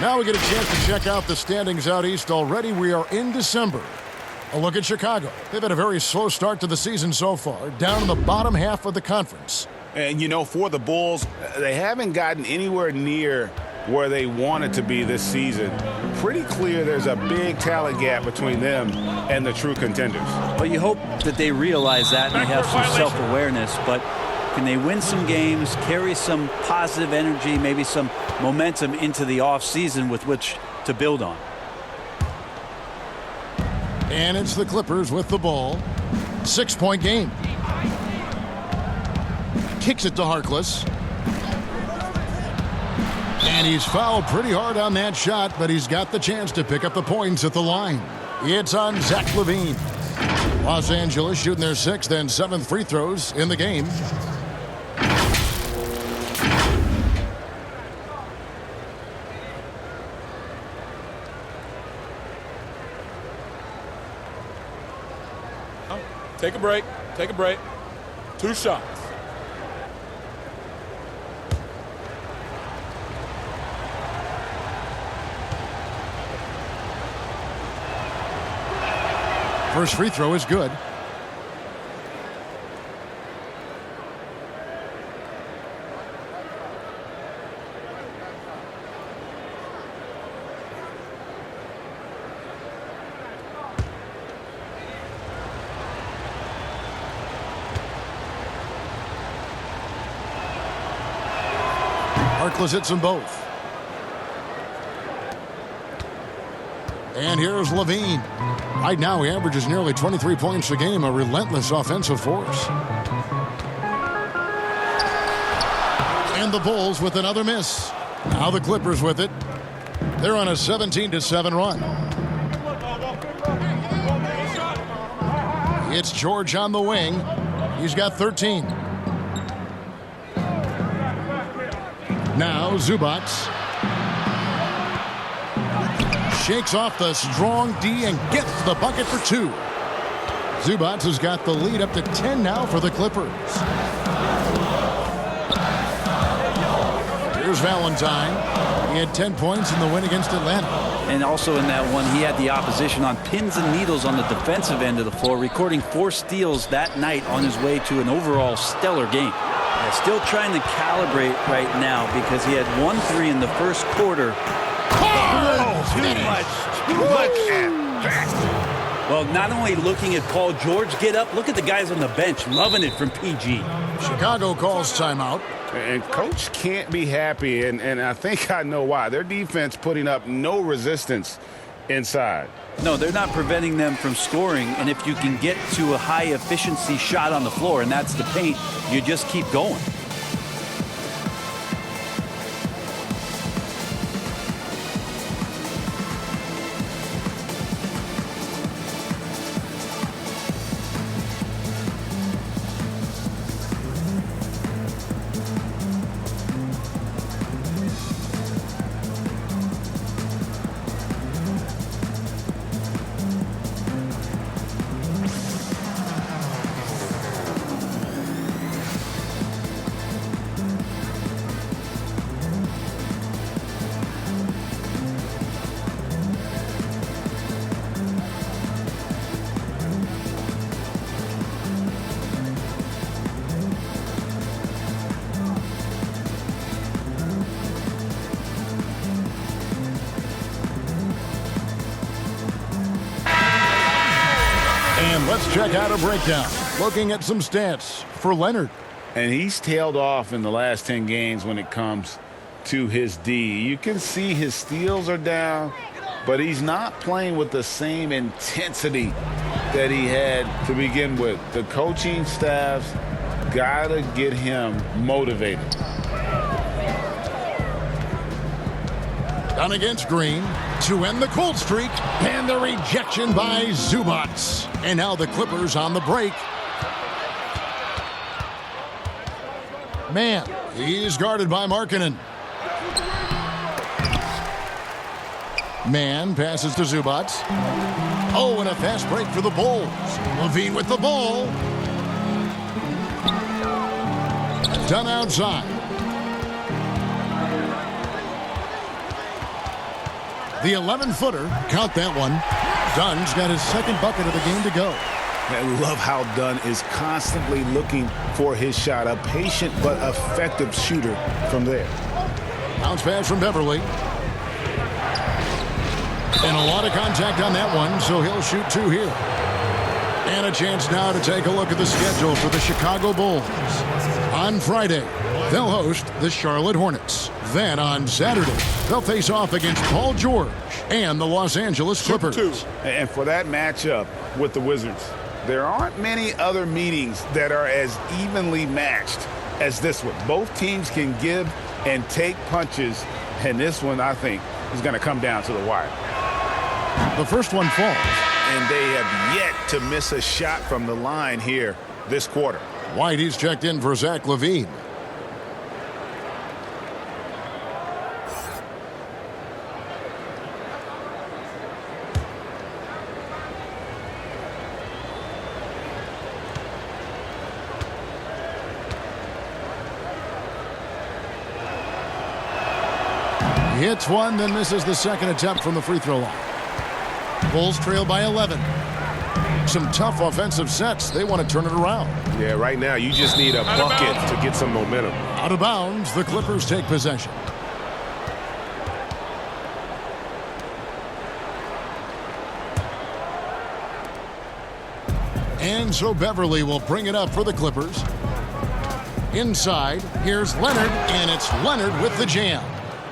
Speaker 1: Now we get a chance to check out the standings out east already. We are in December. A look at Chicago. They've had a very slow start to the season so far, down in the bottom half of the conference.
Speaker 5: And, you know, for the Bulls, they haven't gotten anywhere near where they wanted to be this season. Pretty clear there's a big talent gap between them and the true contenders.
Speaker 2: Well, you hope that they realize that and they have some self-awareness, but can they win some games, carry some positive energy, maybe some momentum into the offseason with which to build on?
Speaker 1: And it's the Clippers with the ball. 6-point game. Kicks it to Harkless. And he's fouled pretty hard on that shot, but he's got the chance to pick up the points at the line. It's on Zach LaVine. Los Angeles shooting their 6th and 7th free throws in the game.
Speaker 4: Take a break. Take a break. 2 shots.
Speaker 1: First free throw is good. Harkless hits them both. And here's LaVine. Right now he averages nearly 23 points a game, a relentless offensive force. And the Bulls with another miss. Now the Clippers with it. They're on a 17-7 run. It's George on the wing. He's got 13. Now Zubac shakes off the strong D and gets the bucket for 2. Zubac has got the lead up to 10 now for the Clippers. Here's Valentine. He had 10 points in the win against Atlanta.
Speaker 2: And also in that one, he had the opposition on pins and needles on the defensive end of the floor, recording 4 steals that night on his way to an overall stellar game. Still trying to calibrate right now because he had 1 3 in the first quarter.
Speaker 3: Too much. Look at that.
Speaker 2: Well, not only looking at Paul George get up, look at the guys on the bench loving it from PG.
Speaker 1: Chicago calls timeout.
Speaker 5: And Coach can't be happy, and I think I know why. Their defense putting up no resistance inside.
Speaker 2: No, they're not preventing them from scoring, and if you can get to a high-efficiency shot on the floor, and that's the paint, you just keep going.
Speaker 1: And let's check out a breakdown. Looking at some stats for Leonard.
Speaker 5: And he's tailed off in the last 10 games when it comes to his D. You can see his steals are down, but he's not playing with the same intensity that he had to begin with. The coaching staff's got to get him motivated.
Speaker 1: Done against Green to end the cold streak, and the rejection by Zubac. And now the Clippers on the break. Man, he's guarded by Markkanen. Man passes to Zubac. Oh, and a fast break for the Bulls. LaVine with the ball. Done outside. The 11-footer, count that one. Dunn's got his second bucket of the game to go.
Speaker 5: I love how Dunn is constantly looking for his shot. A patient but effective shooter from there.
Speaker 1: Bounce pass from Beverly. And a lot of contact on that one, so he'll shoot 2 here. And a chance now to take a look at the schedule for the Chicago Bulls. On Friday, they'll host the Charlotte Hornets. Then on Saturday, they'll face off against Paul George and the Los Angeles Clippers.
Speaker 5: And for that matchup with the Wizards, there aren't many other meetings that are as evenly matched as this one. Both teams can give and take punches, and this one, I think, is going to come down to the wire.
Speaker 1: The first one falls.
Speaker 5: And they have yet to miss a shot from the line here this quarter.
Speaker 1: Whitey's checked in for Zach LaVine. He hits one, then misses the second attempt from the free throw line. Bulls trail by 11. Some tough offensive sets. They want to turn it around.
Speaker 8: Yeah, right now you just need a bucket to get some momentum.
Speaker 1: Out of bounds, the Clippers take possession. And so Beverly will bring it up for the Clippers. Inside, here's Leonard, and it's Leonard with the jam.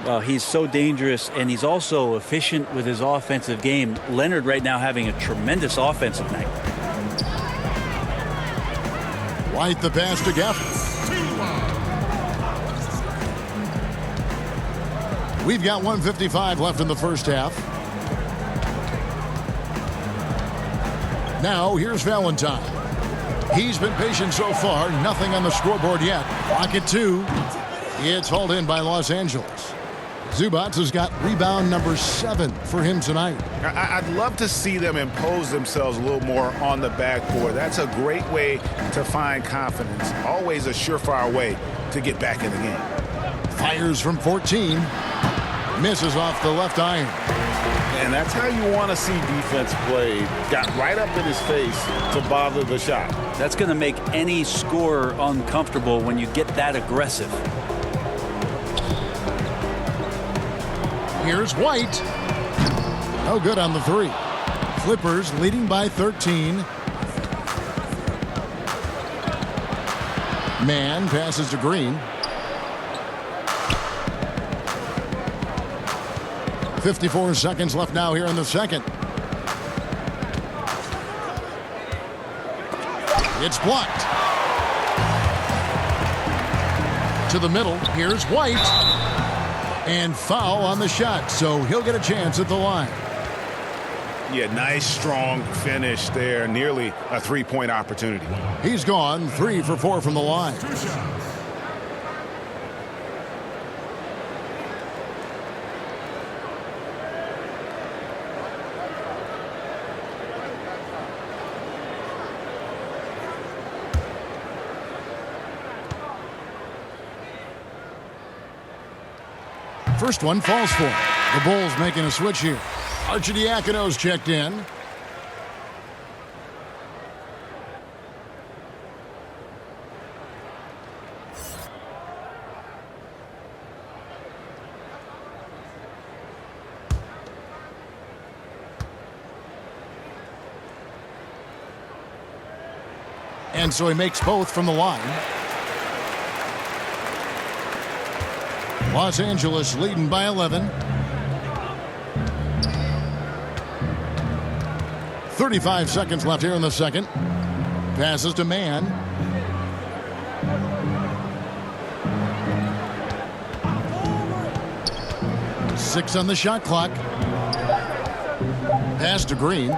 Speaker 2: Well, he's so dangerous, and he's also efficient with his offensive game. Leonard right now having a tremendous offensive night.
Speaker 1: White the pass to Gafford. We've got 1:55 left in the first half. Now here's Valentine. He's been patient so far. Nothing on the scoreboard yet. Pocket 2. It's hauled in by Los Angeles. Zubac has got rebound number 7 for him tonight.
Speaker 5: I'd love to see them impose themselves a little more on the backboard. That's a great way to find confidence. Always a surefire way to get back in the game.
Speaker 1: Fires from 14. Misses off the left iron.
Speaker 8: And that's how you want to see defense played. Got right up in his face to bother the shot.
Speaker 2: That's going to make any scorer uncomfortable when you get that aggressive.
Speaker 1: Here's White. No good on the 3. Clippers leading by 13. Mann passes to Green. 54 seconds left now here in the second. It's blocked. To the middle. Here's White. And foul on the shot, so he'll get a chance at the line.
Speaker 5: Yeah, nice, strong finish there. Nearly a three-point opportunity.
Speaker 1: He's gone 3 for 4 from the line. First one falls for him. The Bulls making a switch here. Arcidiacono's checked in. And so he makes both from the line. Los Angeles leading by 11. 35 seconds left here in the second. Passes to Mann. Six on the shot clock. Pass to Green.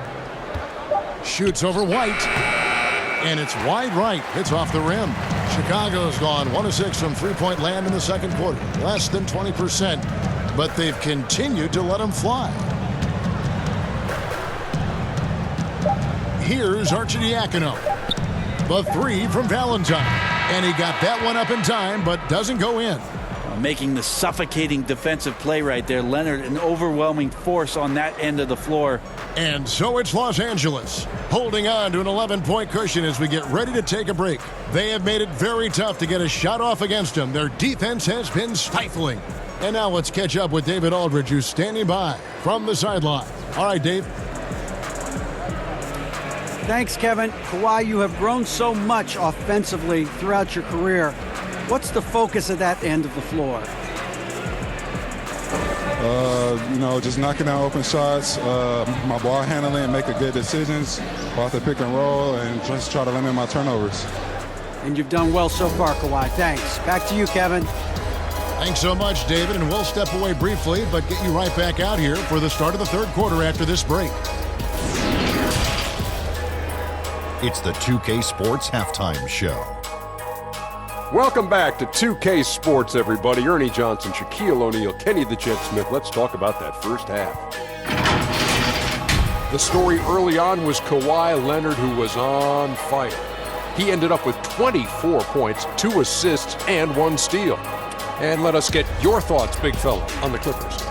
Speaker 1: Shoots over White. And it's wide right. Hits off the rim. Chicago's gone 1 of 6 from three-point land in the second quarter. Less than 20%. But they've continued to let them fly. Here's Arcidiacono. The 3 from Valentine. And he got that one up in time, but doesn't go in.
Speaker 2: making the suffocating defensive play right there. Leonard, an overwhelming force on that end of the floor.
Speaker 1: And so it's Los Angeles, holding on to an 11-point cushion as we get ready to take a break. They have made it very tough to get a shot off against them. Their defense has been stifling. And now let's catch up with David Aldridge, who's standing by from the sideline. All right, Dave.
Speaker 6: Thanks, Kevin. Kawhi, you have grown so much offensively throughout your career. What's the focus of that end of the floor?
Speaker 9: Just knocking down open shots, my ball handling, making good decisions off the pick and roll, and just try to limit my turnovers.
Speaker 6: And you've done well so far, Kawhi. Thanks. Back to you, Kevin.
Speaker 1: Thanks so much, David, and we'll step away briefly, but get you right back out here for the start of the third quarter after this break.
Speaker 10: It's the 2K Sports Halftime Show.
Speaker 11: Welcome back to 2K Sports, everybody. Ernie Johnson, Shaquille O'Neal, Kenny the Jet Smith. Let's talk about that first half. The story early on was Kawhi Leonard, who was on fire. He ended up with 24 points, 2 assists, and 1 steal. And let us get your thoughts, big fella, on the Clippers.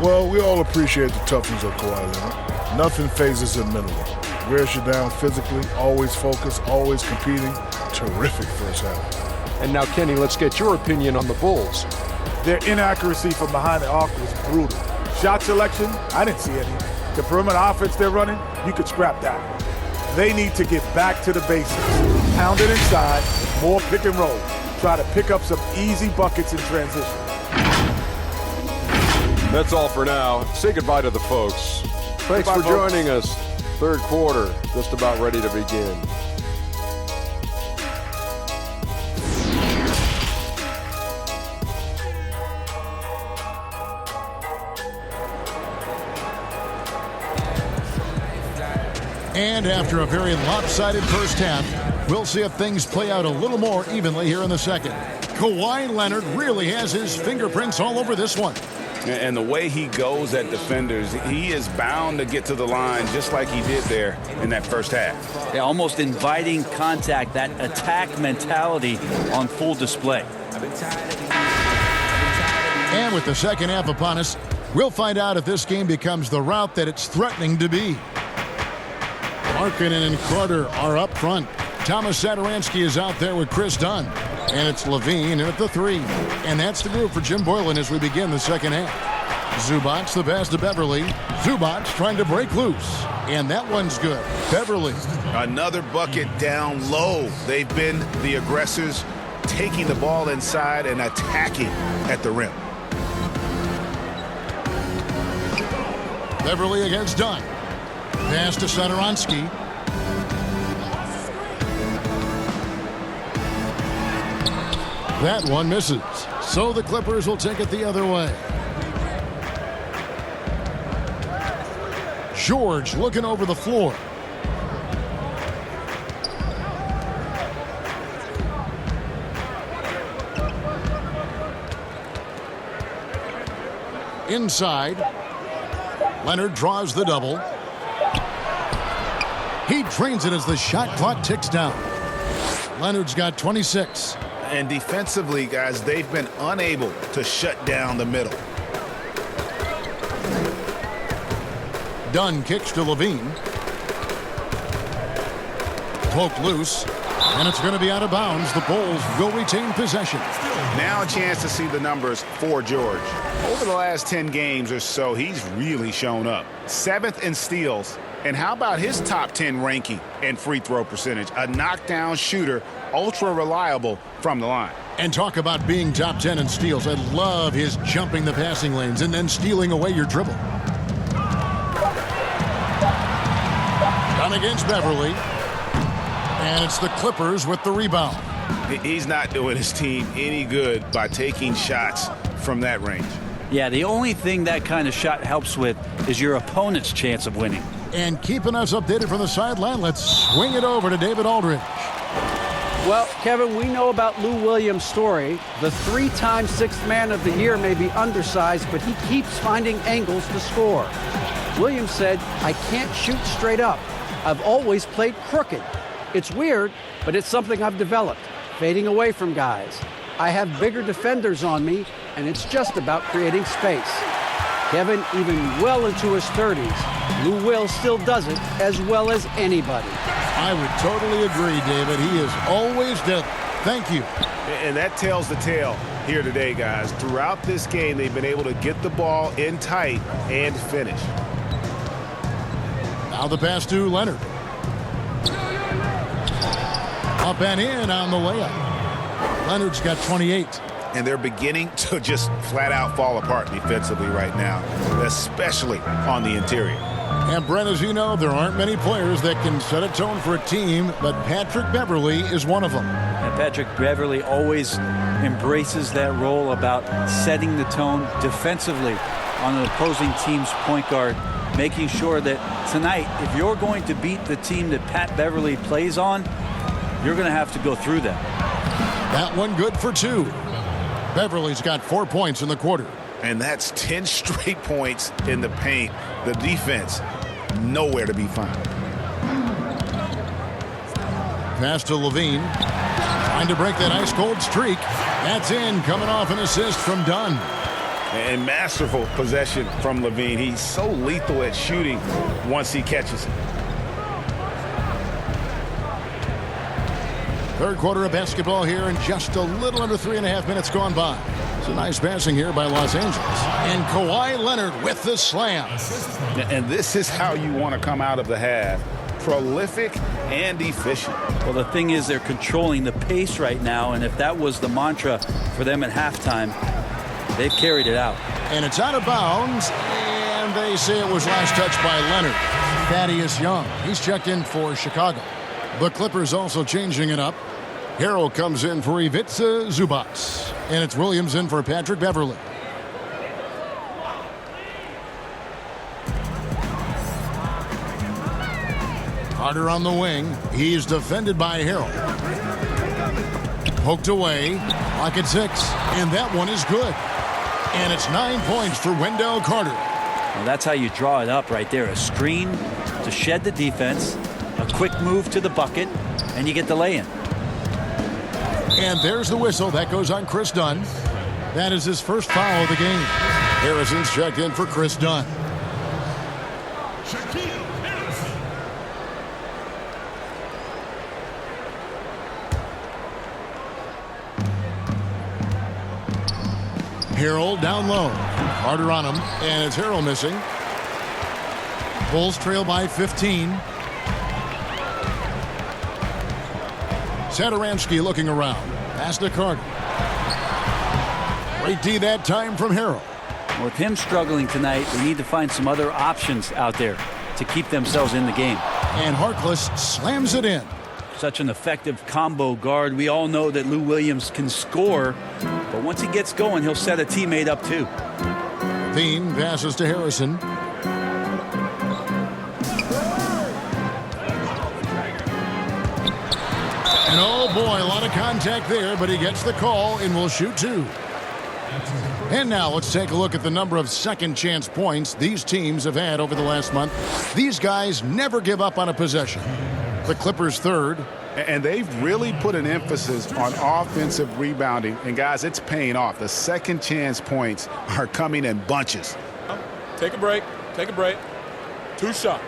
Speaker 12: Well, we all appreciate the toughness of Kawhi Leonard. Nothing phases him mentally. Wears you down physically, always focused, always competing. Terrific first half.
Speaker 11: And now, Kenny, let's get your opinion on the Bulls.
Speaker 13: Their inaccuracy from behind the arc was brutal. Shot selection, I didn't see any. The perimeter offense they're running, you could scrap that. They need to get back to the basics. Pound it inside, more pick and roll. Try to pick up some easy buckets in transition.
Speaker 11: That's all for now. Say goodbye to the folks. Thanks for joining us. Third quarter, just about ready to begin.
Speaker 1: And after a very lopsided first half, we'll see if things play out a little more evenly here in the second. Kawhi Leonard really has his fingerprints all over this one.
Speaker 5: And the way he goes at defenders, he is bound to get to the line just like he did there in that first half.
Speaker 2: Yeah, almost inviting contact, that attack mentality on full display.
Speaker 1: And with the second half upon us, we'll find out if this game becomes the route that it's threatening to be. Markkanen and Carter are up front. Thomas Satoransky is out there with Chris Dunn. And it's Levine at the 3. And that's the group for Jim Boylen as we begin the second half. Zubac the pass to Beverly. Zubac trying to break loose. And that one's good. Beverly.
Speaker 3: Another bucket down low. They've been the aggressors, taking the ball inside and attacking at the rim.
Speaker 1: Beverly against Dunn. Pass to Satoransky. That one misses. So the Clippers will take it the other way. George looking over the floor. Inside. Leonard draws the double. He drains it as the shot clock ticks down. Leonard's got 26.
Speaker 3: And defensively, guys, they've been unable to shut down the middle.
Speaker 1: Dunn kicks to Levine. Poked loose. And it's going to be out of bounds. The Bulls will retain possession.
Speaker 3: Now a chance to see the numbers for George. Over the last 10 games or so, he's really shown up. 7th in steals. And how about his top 10 ranking and free throw percentage? A knockdown shooter, ultra reliable from the line.
Speaker 1: And talk about being top 10 in steals. I love his jumping the passing lanes and then stealing away your dribble. Done against Beverly. And it's the Clippers with the rebound.
Speaker 3: He's not doing his team any good by taking shots from that range.
Speaker 2: Yeah, the only thing that kind of shot helps with is your opponent's chance of winning.
Speaker 1: And keeping us updated from the sideline, let's swing it over to David Aldridge.
Speaker 6: Well, Kevin, we know about Lou Williams' story. The 3-time Sixth Man of the Year may be undersized, but he keeps finding angles to score. Williams said, "I can't shoot straight up. I've always played crooked. It's weird, but it's something I've developed, fading away from guys. I have bigger defenders on me, and it's just about creating space. Kevin, even well into his 30s, Lou Will still does it as well as anybody.
Speaker 1: I would totally agree, David. He is always deadly. Thank you.
Speaker 5: And that tells the tale here today, guys. Throughout this game, they've been able to get the ball in tight and finish.
Speaker 1: Now the pass to Leonard. Up and in on the layup. Leonard's got 28.
Speaker 5: And they're beginning to just flat out fall apart defensively right now, especially on the interior.
Speaker 1: And Brent, as you know, there aren't many players that can set a tone for a team, but Patrick Beverley is one of them.
Speaker 2: And Patrick Beverley always embraces that role about setting the tone defensively on an opposing team's point guard, making sure that tonight, if you're going to beat the team that Pat Beverley plays on, you're going to have to go through them.
Speaker 1: That one good for 2. Beverley's got 4 points in the quarter.
Speaker 5: And that's 10 straight points in the paint. The defense, nowhere to be found.
Speaker 1: Pass to Levine. Trying to break that ice-cold streak. That's in, coming off an assist from Dunn.
Speaker 5: And masterful possession from Levine. He's so lethal at shooting once he catches it.
Speaker 1: Third quarter of basketball here, and just a little under 3.5 minutes gone by. It's a nice passing here by Los Angeles. And Kawhi Leonard with the slam.
Speaker 5: And this is how you want to come out of the half. Prolific and efficient.
Speaker 2: Well, the thing is, they're controlling the pace right now, and if that was the mantra for them at halftime, they've carried it out.
Speaker 1: And it's out of bounds, and they say it was last touched by Leonard. Thaddeus Young, he's checked in for Chicago. The Clippers also changing it up. Harrell comes in for Ivica Zubac. And it's Williams in for Patrick Beverley. Carter on the wing. He's defended by Harrell. Poked away. Clock at 6. And that one is good. And it's 9 points for Wendell Carter.
Speaker 2: Well, that's how you draw it up right there. A screen to shed the defense. A quick move to the bucket. And you get the lay-in.
Speaker 1: And there's the whistle. That goes on Chris Dunn. That is his first foul of the game. Harrison's checked in for Chris Dunn. Harrell down low. Carter on him. And it's Harrell missing. Bulls trail by 15. Satoransky looking around. Pass to Carter. Great D that time from Harrell.
Speaker 2: With him struggling tonight, they need to find some other options out there to keep themselves in the game.
Speaker 1: And Harkless slams it in.
Speaker 2: Such an effective combo guard. We all know that Lou Williams can score, but once he gets going, he'll set a teammate up too.
Speaker 1: Dean passes to Harrison. And oh boy, a lot of contact there, but he gets the call and will shoot 2. And now let's take a look at the number of second chance points these teams have had over the last month. These guys never give up on a possession. The Clippers third.
Speaker 5: And they've really put an emphasis on offensive rebounding. And guys, it's paying off. The second chance points are coming in bunches.
Speaker 4: Take a break. Take a break. 2 shots.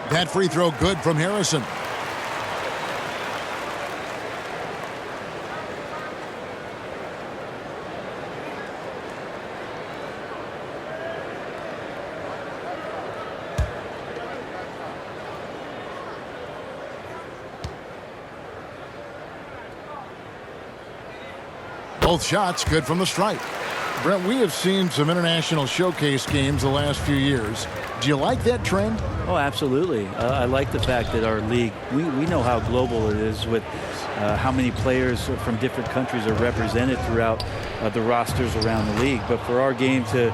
Speaker 1: That free throw good from Harrison. Both shots good from the stripe. Brent, we have seen some international showcase games the last few years. Do you like that trend?
Speaker 2: Oh, absolutely. I like the fact that our league, we know how global it is with how many players from different countries are represented throughout the rosters around the league. But for our game to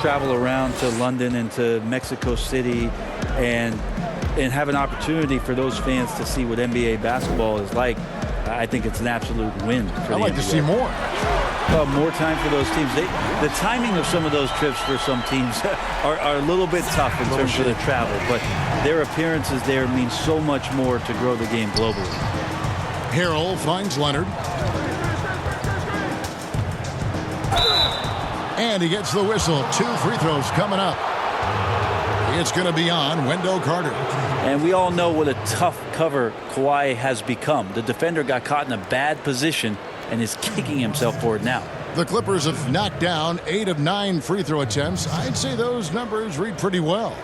Speaker 2: travel around to London and to Mexico City and have an opportunity for those fans to see what NBA basketball is like, I think it's an absolute win for the
Speaker 1: I'd like to
Speaker 2: NBA.
Speaker 1: see more.
Speaker 2: Well, more time for those teams. The timing of some of those trips for some teams are a little bit tough in terms of the travel, but their appearances there mean so much more to grow the game globally.
Speaker 1: Harrell finds Leonard. And he gets the whistle. 2 free throws coming up. It's going to be on Wendell Carter.
Speaker 2: And we all know what a tough cover Kawhi has become. The defender got caught in a bad position and is kicking himself for it now.
Speaker 1: The Clippers have knocked down 8 of 9 free throw attempts. I'd say those numbers read pretty well.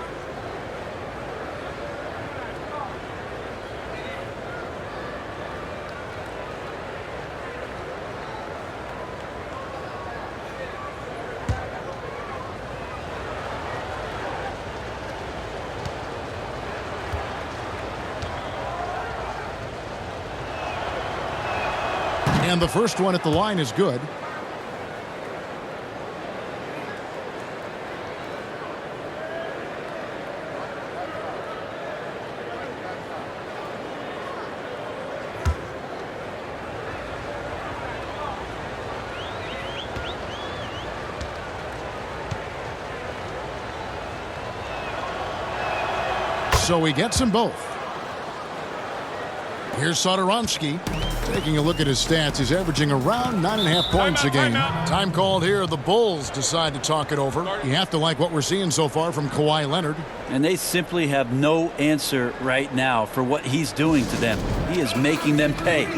Speaker 1: And the first one at the line is good. So he gets them both. Here's Satoransky. Taking a look at his stats, he's averaging around 9.5 points a game. Time called here. The Bulls decide to talk it over. You have to like what we're seeing so far from Kawhi Leonard.
Speaker 2: And they simply have no answer right now for what he's doing to them. He is making them pay.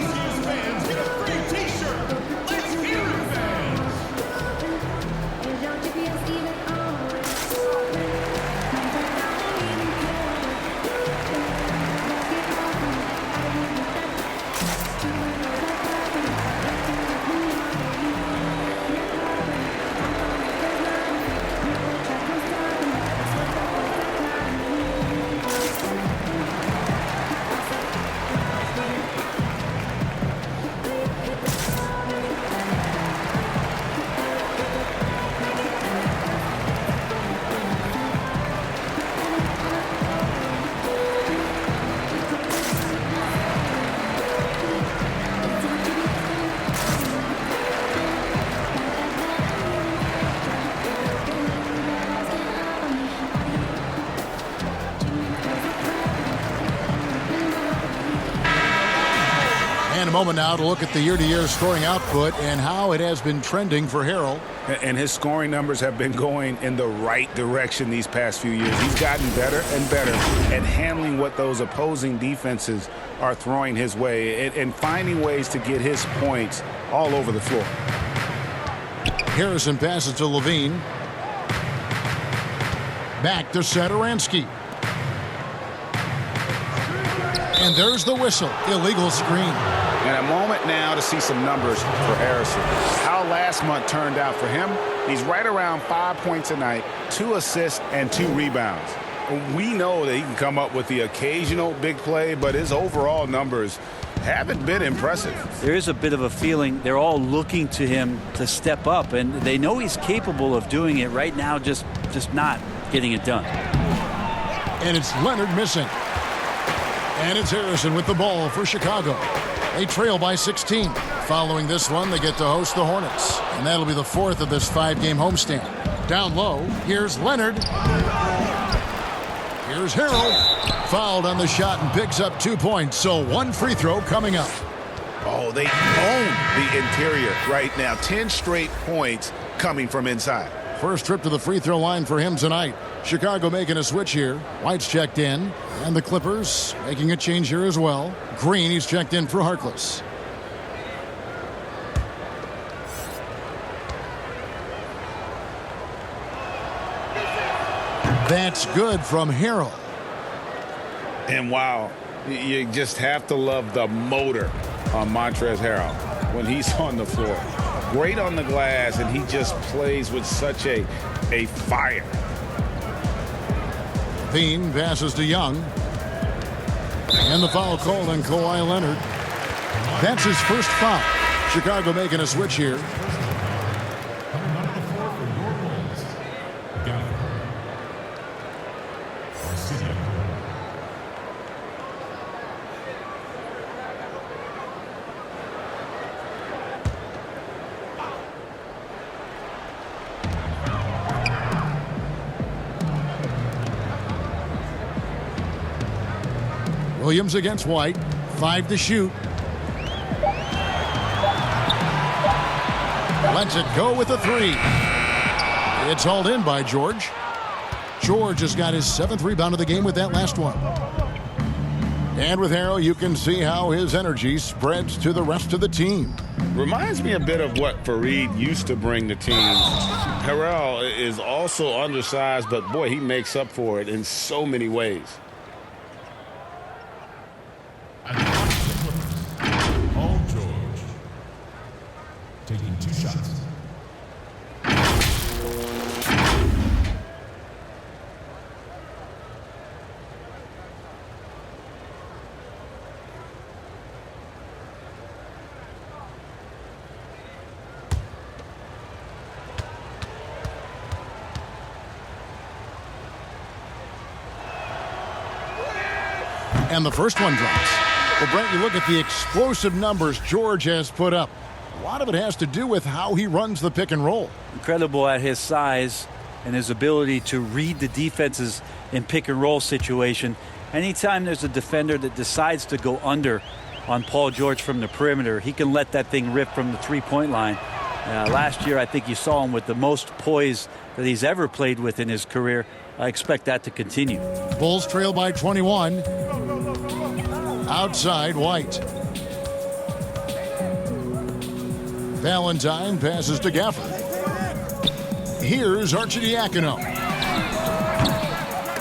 Speaker 1: And a moment now to look at the year-to-year scoring output and how it has been trending for Harrell.
Speaker 5: And his scoring numbers have been going in the right direction these past few years. He's gotten better and better at handling what those opposing defenses are throwing his way and finding ways to get his points all over the floor.
Speaker 1: Harrison passes to Levine. Back to Satoransky. And there's the whistle. Illegal screen.
Speaker 5: And a moment now to see some numbers for Harrison. How last month turned out for him, he's right around 5 points a night, 2 assists, and 2 rebounds. We know that he can come up with the occasional big play, but his overall numbers haven't been impressive.
Speaker 2: There is a bit of a feeling they're all looking to him to step up, and they know he's capable of doing it right now, just not getting it done.
Speaker 1: And it's Leonard missing. And it's Harrison with the ball for Chicago. They trail by 16. Following this one, they get to host the Hornets. And that'll be the 4th of this 5-game homestand. Down low, here's Leonard. Here's Harrell. Fouled on the shot and picks up 2 points. So 1 free throw coming up.
Speaker 5: Oh, they own the interior right now. 10 straight points coming from inside.
Speaker 1: First trip to the free throw line for him tonight. Chicago making a switch here. White's checked in. And the Clippers making a change here as well. Green, he's checked in for Harkless. That's good from Harrell.
Speaker 3: And wow, you just have to love the motor on Montrezl Harrell when he's on the floor. Great on the glass, and he just plays with such a fire.
Speaker 1: Bean passes to Young. And the foul called on Kawhi Leonard. That's his first foul. Chicago making a switch here. Williams against White. 5 to shoot. Lets it go with a 3. It's hauled in by George. George has got his 7th rebound of the game with that last one. And with Harrell, you can see how his energy spreads to the rest of the team.
Speaker 3: Reminds me a bit of what Fareed used to bring the team. Harrell is also undersized, but boy, he makes up for it in so many ways.
Speaker 14: Paul George taking 2 shots.
Speaker 1: And the first one drops. Well, Brent, you look at the explosive numbers George has put up. A lot of it has to do with how he runs the pick and roll.
Speaker 2: Incredible at his size and his ability to read the defenses in pick and roll situation. Anytime there's a defender that decides to go under on Paul George from the perimeter, he can let that thing rip from the three-point line. Last year, I think you saw him with the most poise that he's ever played with in his career. I expect that to continue.
Speaker 1: Bulls trail by 21. Outside, White. Valentine passes to Gafford. Here's Arcidiacono.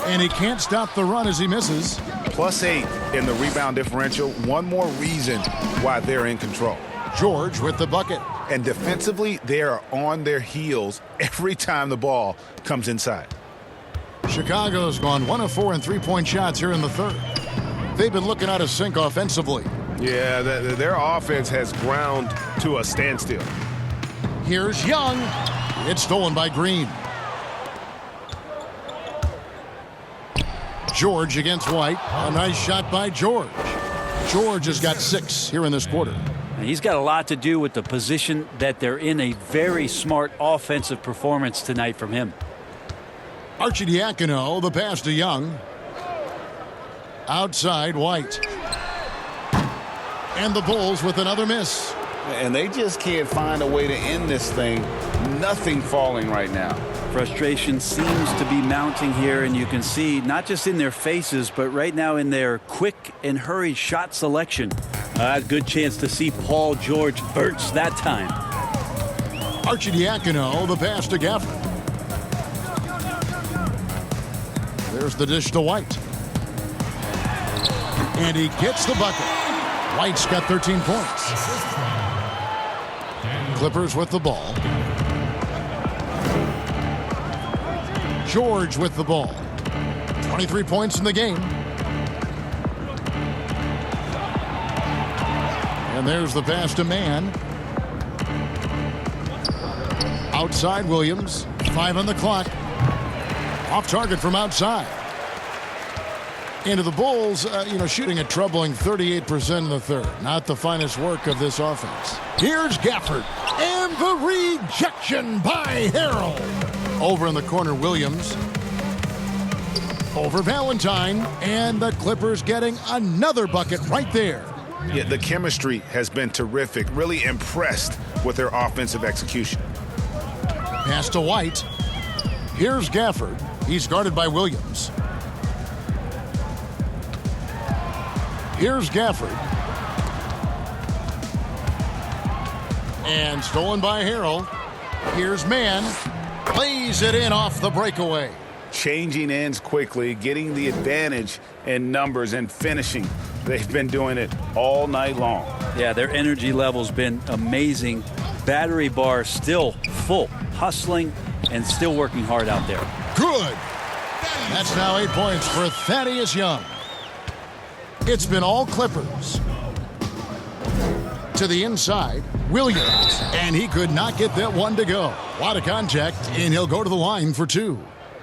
Speaker 1: And he can't stop the run as he misses.
Speaker 5: +8 in the rebound differential. One more reason why they're in control.
Speaker 1: George with the bucket.
Speaker 5: And defensively, they are on their heels every time the ball comes inside.
Speaker 1: Chicago's gone 1 of 4 in three-point shots here in the third. They've been looking out of sync offensively.
Speaker 8: Yeah, their offense has ground to a standstill.
Speaker 1: Here's Young. It's stolen by Green. George against White. A nice shot by George. George has got 6 here in this quarter.
Speaker 2: And he's got a lot to do with the position that they're in. A very smart offensive performance tonight from him.
Speaker 1: Arcidiacono, the pass to Young. Outside, White. And the Bulls with another miss.
Speaker 3: And they just can't find a way to end this thing. Nothing falling right now.
Speaker 2: Frustration seems to be mounting here, and you can see not just in their faces, but right now in their quick and hurried shot selection. Good chance to see Paul George burst that time.
Speaker 1: Arcidiacono, the pass to Gafford. There's the dish to White. And he gets the bucket. White's got 13 points. Clippers with the ball. George with the ball. 23 points in the game. And there's the pass to Mann. Outside Williams. 5 on the clock. Off target from outside. Into the Bulls, shooting a troubling 38% in the third. Not the finest work of this offense. Here's Gafford. And the rejection by Harrell. Over in the corner, Williams. Over Valentine. And the Clippers getting another bucket right there.
Speaker 5: Yeah, the chemistry has been terrific. Really impressed with their offensive execution.
Speaker 1: Pass to White. Here's Gafford. He's guarded by Williams. Here's Gafford. And stolen by Harrell. Here's Mann. Plays it in off the breakaway.
Speaker 5: Changing ends quickly, getting the advantage in numbers and finishing. They've been doing it all night long.
Speaker 2: Yeah, their energy level's been amazing. Battery bar still full, hustling and still working hard out there.
Speaker 1: Good. That's now 8 points for Thaddeus Young. It's been all Clippers. To the inside, Williams. And he could not get that one to go. A lot of contact, and he'll go to the line for 2.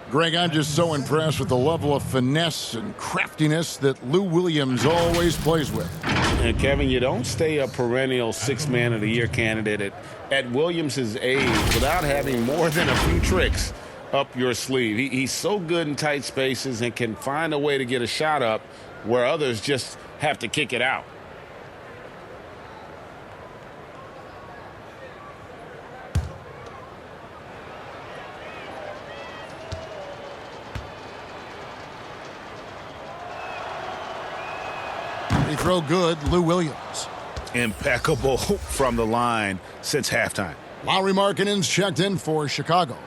Speaker 1: Greg, I'm just so impressed with the level of finesse and craftiness that Lou Williams always plays with.
Speaker 3: And Kevin, you don't stay a perennial 6th Man of the Year candidate at Williams' age without having more than a few tricks up your sleeve. He's so good in tight spaces and can find a way to get a shot up where others just have to kick it out.
Speaker 1: Free throw good, Lou Williams.
Speaker 5: Impeccable from the line since halftime.
Speaker 1: Lauri Markkanen's checked in for Chicago.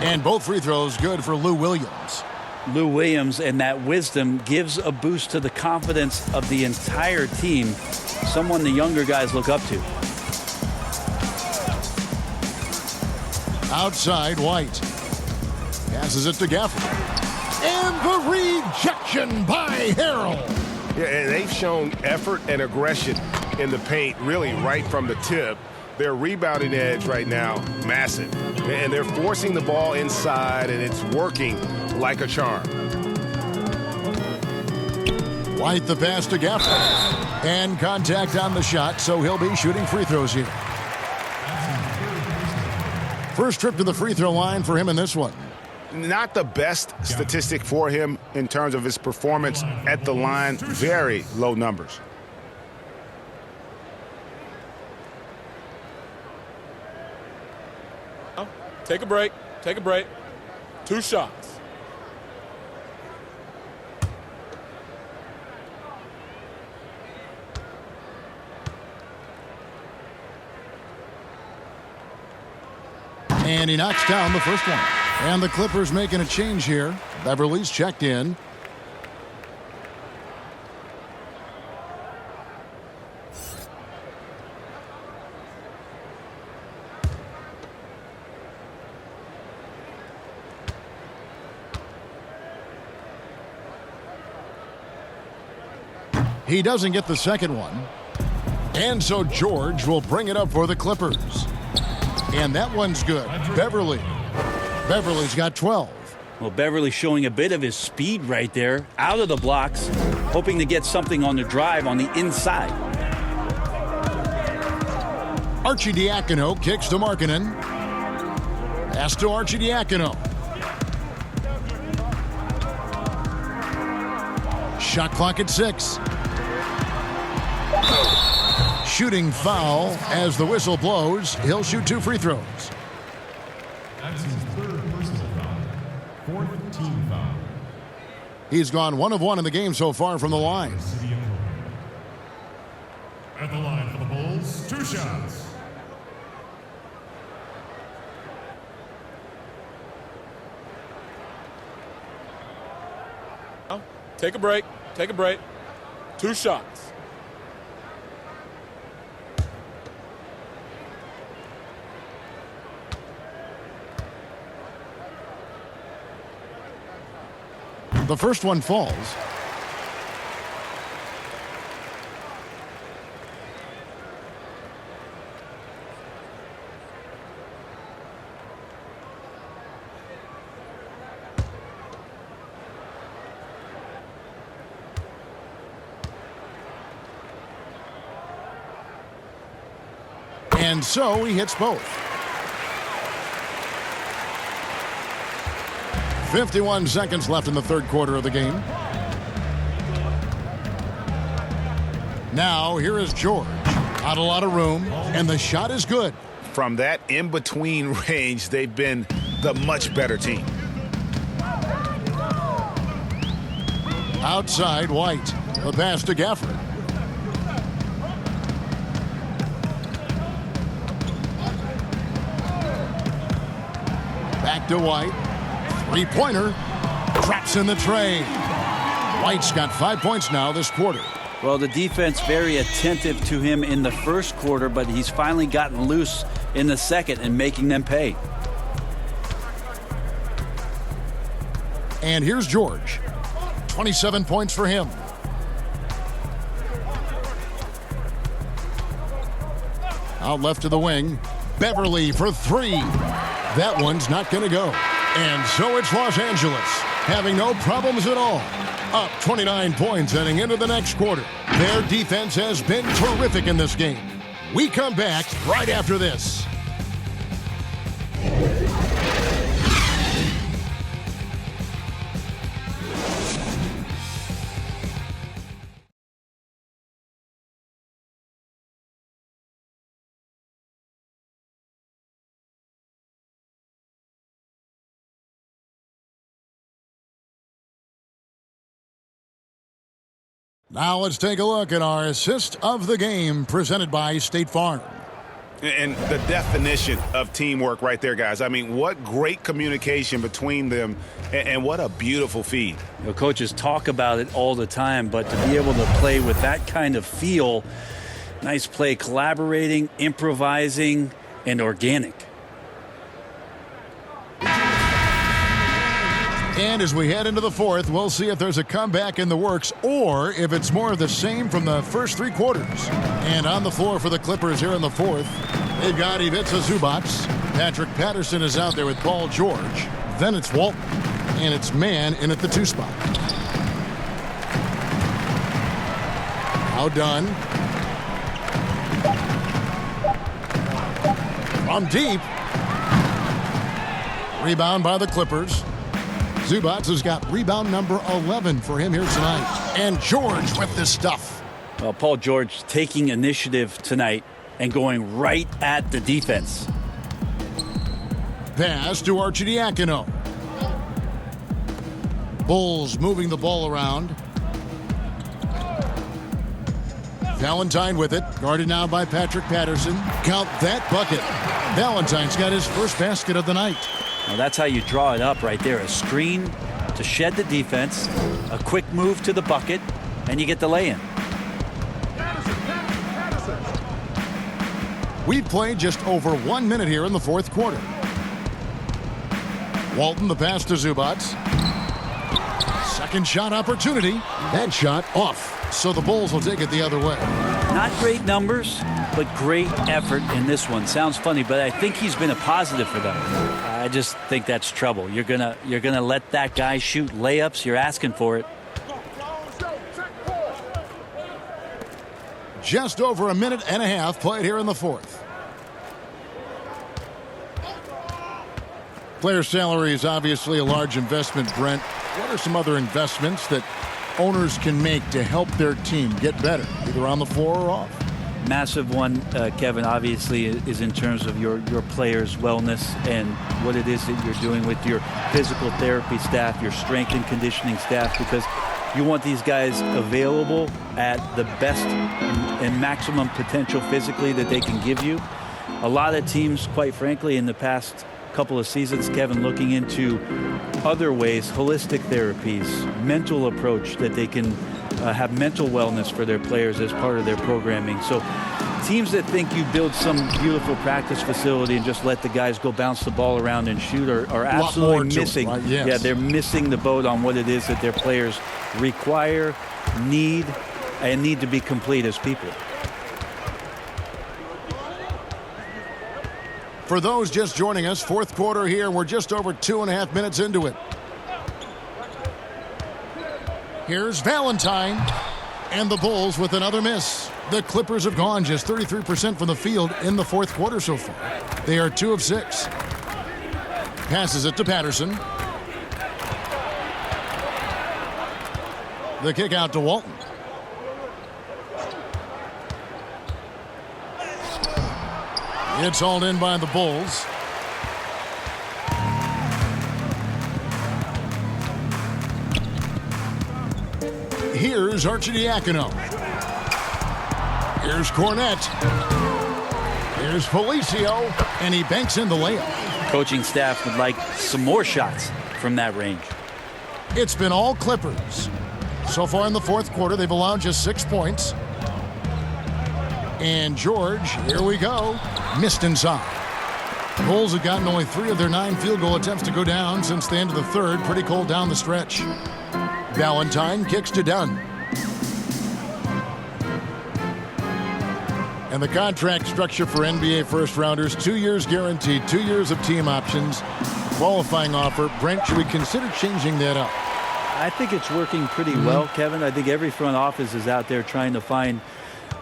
Speaker 1: And both free throws good for Lou Williams.
Speaker 2: Lou Williams and that wisdom gives a boost to the confidence of the entire team, someone the younger guys look up to.
Speaker 1: Outside, White. Passes it to Gafford. And the rejection by Harrell.
Speaker 8: Yeah, and they've shown effort and aggression in the paint, really right from the tip. Their rebounding edge right now, massive. And they're forcing the ball inside, and it's working like a charm.
Speaker 1: White the pass to Gafford. And contact on the shot, so he'll be shooting free throws here. First trip to the free throw line for him in this one.
Speaker 5: Not the best statistic for him in terms of his performance at the line. Very low numbers.
Speaker 4: Take a break. Take a break. 2 shots.
Speaker 1: And he knocks down the first one. And the Clippers making a change here. Beverly's checked in. He doesn't get the second one. And so George will bring it up for the Clippers. And that one's good. Beverly's got 12.
Speaker 2: Well, Beverly showing a bit of his speed right there, out of the blocks, hoping to get something on the drive on the inside.
Speaker 1: Arcidiacono kicks to Markkanen. Pass to Arcidiacono. Shot clock at 6. Shooting foul as the whistle blows. He'll shoot 2 free throws.
Speaker 14: That's his 3rd personal foul. 4th team foul.
Speaker 1: He's gone 1 of 1 in the game so far from the line.
Speaker 14: At the line for the Bulls, 2 shots.
Speaker 4: Take a break. Take a break. 2 shots.
Speaker 1: The first one falls. And so he hits both. 51 seconds left in the 3rd quarter of the game. Now here is George. Not a lot of room, and the shot is good.
Speaker 5: From that in-between range, they've been the much better team.
Speaker 1: Outside, White. The pass to Gafford. Back to White. 3-pointer. Traps in the tray. White's got 5 points now this quarter.
Speaker 2: Well, the defense very attentive to him in the first quarter, but he's finally gotten loose in the second and making them pay.
Speaker 1: And here's George. 27 points for him. Out left to the wing. Beverly for 3. That one's not going to go. And so it's Los Angeles having no problems at all. up 29 points heading into the next quarter. Their defense has been terrific in this game. We come back right after this. Now let's take a look at our assist of the game presented by State Farm.
Speaker 5: And the definition of teamwork right there, guys. I mean, what great communication between them, and what a beautiful feed.
Speaker 2: You know, coaches talk about it all the time, but to be able to play with that kind of feel, nice play, collaborating, improvising, and organic.
Speaker 1: And as we head into the fourth, we'll see if there's a comeback in the works or if it's more of the same from the first three quarters. And on the floor for the Clippers here in the fourth, they've got Ivica Zubac. Patrick Patterson is out there with Paul George. Then it's Walton. And it's Mann in at the 2 spot. Now done. From deep. Rebound by the Clippers. Zubac has got rebound number 11 for him here tonight. And George with this stuff.
Speaker 2: Well, Paul George taking initiative tonight and going right at the defense.
Speaker 1: Pass to Arcidiacono. Bulls moving the ball around. Valentine with it. Guarded now by Patrick Patterson. Count that bucket. Valentine's got his first basket of the night.
Speaker 2: Well, that's how you draw it up right there. A screen to shed the defense, a quick move to the bucket, and you get the lay-in.
Speaker 1: We've played just over 1 minute here in the fourth quarter. Walton, the pass to Zubac. Second shot opportunity. That shot off. So the Bulls will take it the other way.
Speaker 2: Not great numbers, but great effort in this one. Sounds funny, but I think he's been a positive for them. I just think that's trouble. You're gonna let that guy shoot layups. You're asking for it.
Speaker 1: Just over a minute and a half played here in the fourth. Player salary is obviously a large investment, Brent. What are some other investments that owners can make to help their team get better, either on the floor or off?
Speaker 2: Massive one, Kevin, obviously, is in terms of your players' wellness and what it is that you're doing with your physical therapy staff, your strength and conditioning staff, because you want these guys available at the best and maximum potential physically that they can give you. A lot of teams, quite frankly, in the past couple of seasons, Kevin, looking into other ways, holistic therapies, mental approach that they can have mental wellness for their players as part of their programming. So teams that think you build some beautiful practice facility and just let the guys go bounce the ball around and shoot are absolutely missing.
Speaker 1: Right? Yes.
Speaker 2: Yeah, they're missing the boat on what it is that their players require, need to be complete as people.
Speaker 1: For those just joining us, fourth quarter here. We're just over 2.5 minutes into it. Here's Valentine, and the Bulls with another miss. The Clippers have gone just 33% from the field in the fourth quarter so far. They are 2 of 6. Passes it to Patterson. The kick out to Walton. It's hauled in by the Bulls. Here's Arcidiacono. Here's Cornette. Here's Felicio, and he banks in the layup.
Speaker 2: Coaching staff would like some more shots from that range.
Speaker 1: It's been all Clippers. So far in the fourth quarter, they've allowed just 6 points. And George, here we go, missed inside. The Bulls have gotten only 3 of their 9 field goal attempts to go down since the end of the third. Pretty cold down the stretch. Valentine kicks to Dunn. And the contract structure for NBA first-rounders, 2 years guaranteed, 2 years of team options, qualifying offer. Brent, should we consider changing that up?
Speaker 2: I think it's working pretty well, Kevin. I think every front office is out there trying to find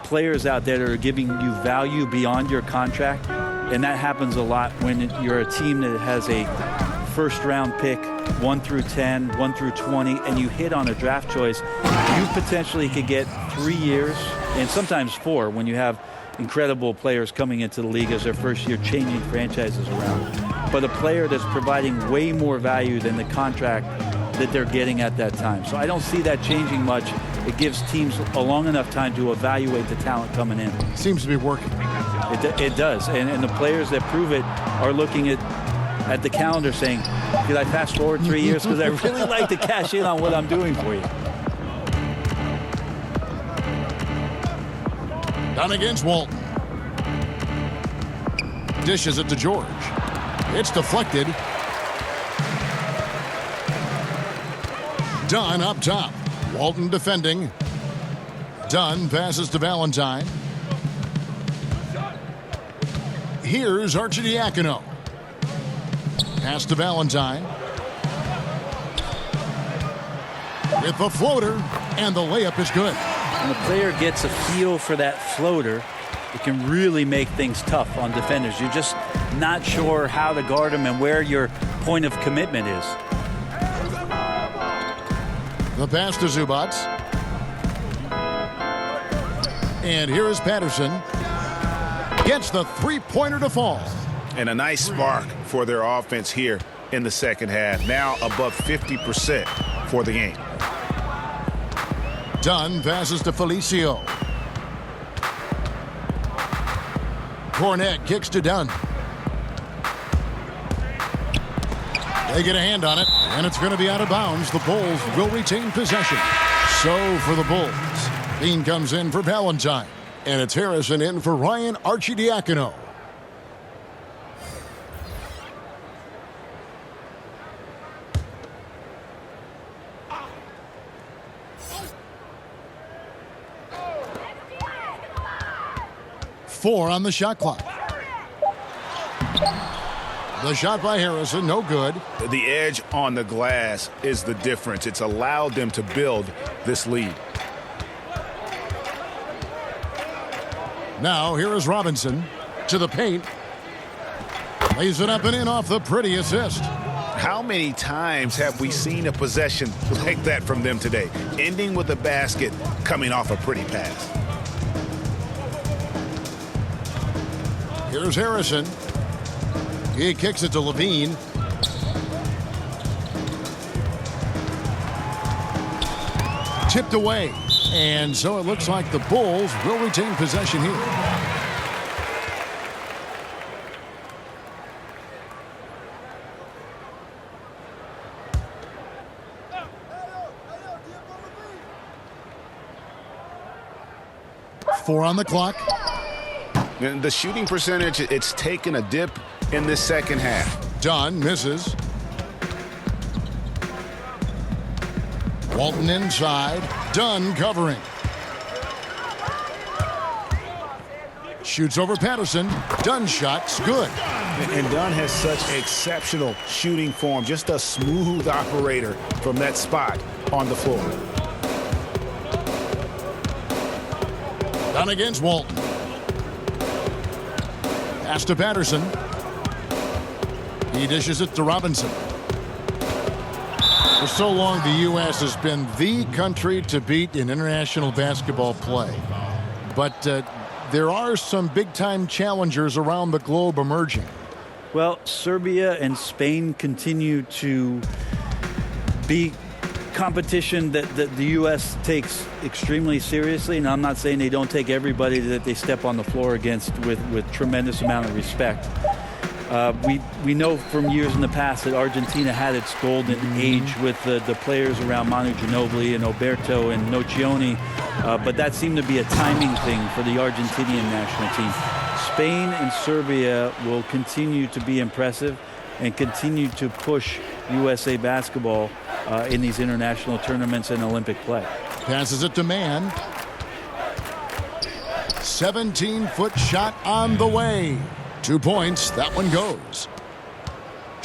Speaker 2: players out there that are giving you value beyond your contract. And that happens a lot when you're a team that has a first-round pick, 1 through 10, 1 through 20, and you hit on a draft choice. You potentially could get 3 years and sometimes 4 when you have incredible players coming into the league as their first year, changing franchises around. But a player that's providing way more value than the contract that they're getting at that time. So I don't see that changing much. It gives teams a long enough time to evaluate the talent coming in.
Speaker 1: Seems to be working.
Speaker 2: It does. And the players that prove it are looking at the calendar saying, could I fast forward 3 years? Because I really like to cash in on what I'm doing for you.
Speaker 1: Down against Walton. Dishes it to George. It's deflected. Dunn up top. Walton defending. Dunn passes to Valentine. Here's Arcidiacono. Pass to Valentine. With the floater, and the layup is good.
Speaker 2: When the player gets a feel for that floater, it can really make things tough on defenders. You're just not sure how to guard them and where your point of commitment is.
Speaker 1: The pass to Zubac. And here is Patterson. Gets the three-pointer to fall.
Speaker 5: And a nice spark for their offense here in the second half. Now above 50% for the game.
Speaker 1: Dunn passes to Felicio. Cornette kicks to Dunn. They get a hand on it, and it's going to be out of bounds. The Bulls will retain possession. So for the Bulls, Bean comes in for Valentine, and it's Harrison in for Ryan Arcidiacono. Four on the shot clock. The shot by Harrison, no good.
Speaker 5: The edge on the glass is the difference. It's allowed them to build this lead.
Speaker 1: Now here is Robinson to the paint. Lays it up and in off the pretty assist.
Speaker 5: How many times have we seen a possession like that from them today? Ending with a basket, coming off a pretty pass.
Speaker 1: Here's Harrison. He kicks it to Levine. Tipped away. And so it looks like the Bulls will retain possession here. Four on the clock.
Speaker 5: And the shooting percentage, it's taken a dip in this second half.
Speaker 1: Dunn misses. Walton inside. Dunn covering. Shoots over Patterson. Dunn shot's good.
Speaker 5: And Dunn has such exceptional shooting form. Just a smooth operator from that spot on the floor.
Speaker 1: Dunn against Walton. Pass to Patterson. He dishes it to Robinson. For so long, the U.S. has been the country to beat in international basketball play. But there are some big-time challengers around the globe emerging.
Speaker 2: Well, Serbia and Spain continue to be competition that the U.S. takes extremely seriously. And I'm not saying they don't take everybody that they step on the floor against with tremendous amount of respect. We know from years in the past that Argentina had its golden age with the players around Manu Ginobili and Oberto and Nocioni, but that seemed to be a timing thing for the Argentinian national team. Spain and Serbia will continue to be impressive and continue to push USA basketball in these international tournaments and Olympic play.
Speaker 1: Passes it to Mann. 17-foot shot on the way. 2 points. That one goes.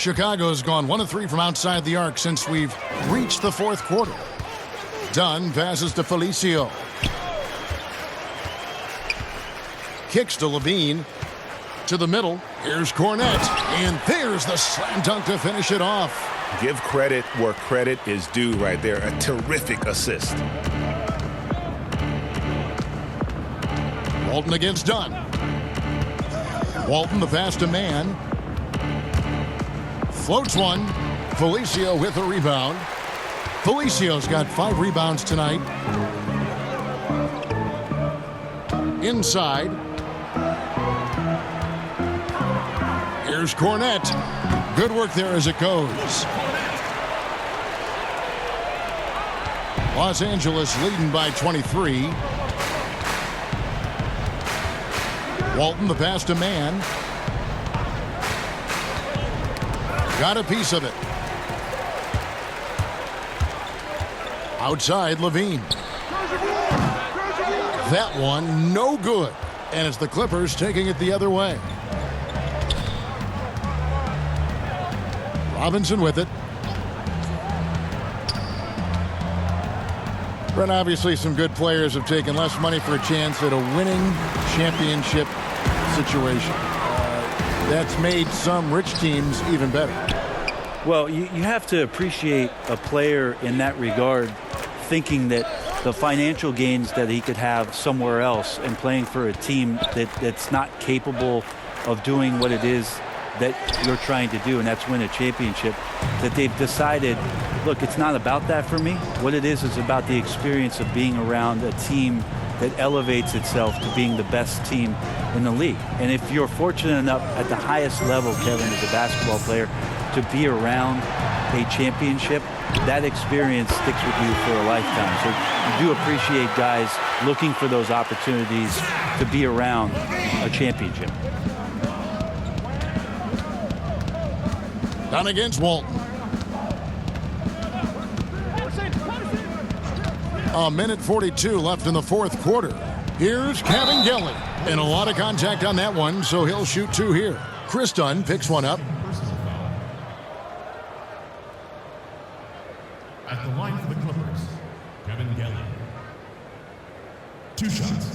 Speaker 1: Chicago's gone 1 of 3 from outside the arc since we've reached the fourth quarter. Dunn passes to Felicio. Kicks to Levine. To the middle. Here's Cornette. And there's the slam dunk to finish it off.
Speaker 8: Give credit where credit is due right there. A terrific assist.
Speaker 1: Walton against Dunn. Walton the pass to Mann. Floats one. Felicio with a rebound. Felicio's got 5 rebounds tonight. Inside. Here's Cornette. Good work there as it goes. Los Angeles leading by 23. Walton the pass to Mann. Got a piece of it. Outside Levine. That one no good. And it's the Clippers taking it the other way. Robinson with it. Brent, obviously some good players have taken less money for a chance at a winning championship situation. That's made some rich teams even better.
Speaker 2: Well, you have to appreciate a player in that regard thinking that the financial gains that he could have somewhere else and playing for a team that's not capable of doing what it is that you're trying to do, and that's win a championship, that they've decided, look, it's not about that for me. What it is about the experience of being around a team that elevates itself to being the best team in the league. And if you're fortunate enough at the highest level, Kevin, as a basketball player, to be around a championship, that experience sticks with you for a lifetime. So you do appreciate guys looking for those opportunities to be around a championship.
Speaker 1: Down against Walton. A minute 42 left in the fourth quarter. Here's Kevin Gelly. And a lot of contact on that one, so he'll shoot 2 here. Chris Dunn picks one up.
Speaker 14: At the line for the Clippers, Kevin Gelly. 2 shots.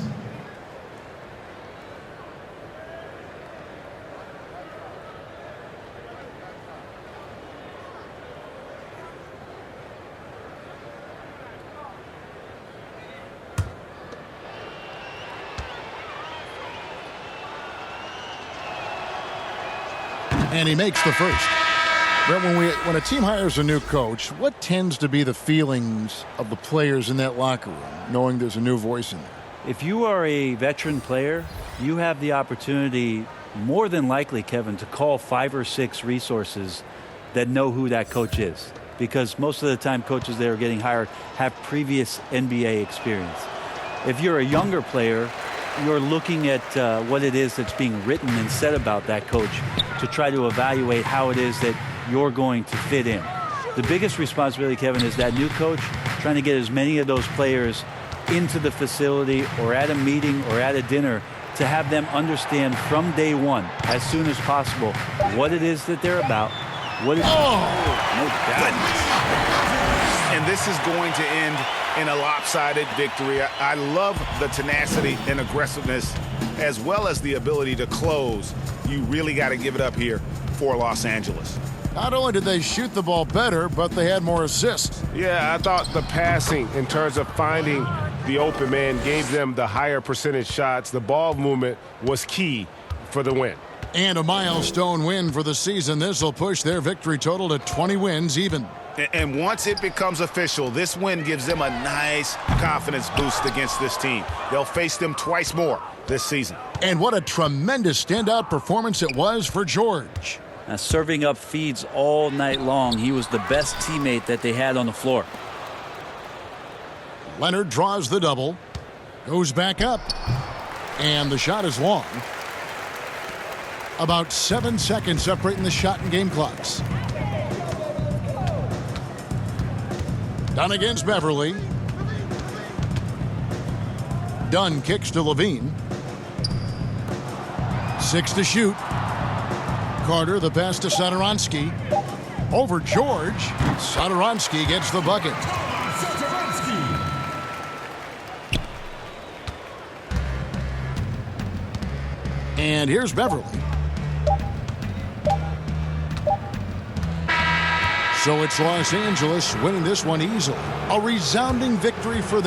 Speaker 1: And he makes the first. But when a team hires a new coach, what tends to be the feelings of the players in that locker room, knowing there's a new voice in there?
Speaker 2: If you are a veteran player, you have the opportunity, more than likely, Kevin, to call 5 or 6 resources that know who that coach is. Because most of the time coaches that are getting hired have previous NBA experience. If you're a younger player, you're looking at what it is that's being written and said about that coach to try to evaluate how it is that you're going to fit in. The biggest responsibility, Kevin, is that new coach trying to get as many of those players into the facility or at a meeting or at a dinner to have them understand from day one, as soon as possible, what it is that they're about. What is
Speaker 3: no goodness. And this is going to end in a lopsided victory. I love the tenacity and aggressiveness as well as the ability to close. You really got to give it up here for Los Angeles.
Speaker 1: Not only did they shoot the ball better, but they had more assists.
Speaker 8: Yeah, I thought the passing in terms of finding the open man gave them the higher percentage shots. The ball movement was key for the win.
Speaker 1: And a milestone win for the season. This will push their victory total to 20 wins even.
Speaker 3: And once it becomes official, this win gives them a nice confidence boost against this team. They'll face them twice more this season.
Speaker 1: And what a tremendous standout performance it was for George.
Speaker 2: Serving up feeds all night long. He was the best teammate that they had on the floor.
Speaker 1: Leonard draws the double. Goes back up. And the shot is long. About 7 seconds separating the shot and game clocks. Dunn against Beverly. Dunn kicks to Levine. 6 to shoot. Carter, the pass to Satoransky. Over George. Satoransky gets the bucket. And here's Beverly. So it's Los Angeles winning this one easily. A resounding victory for them.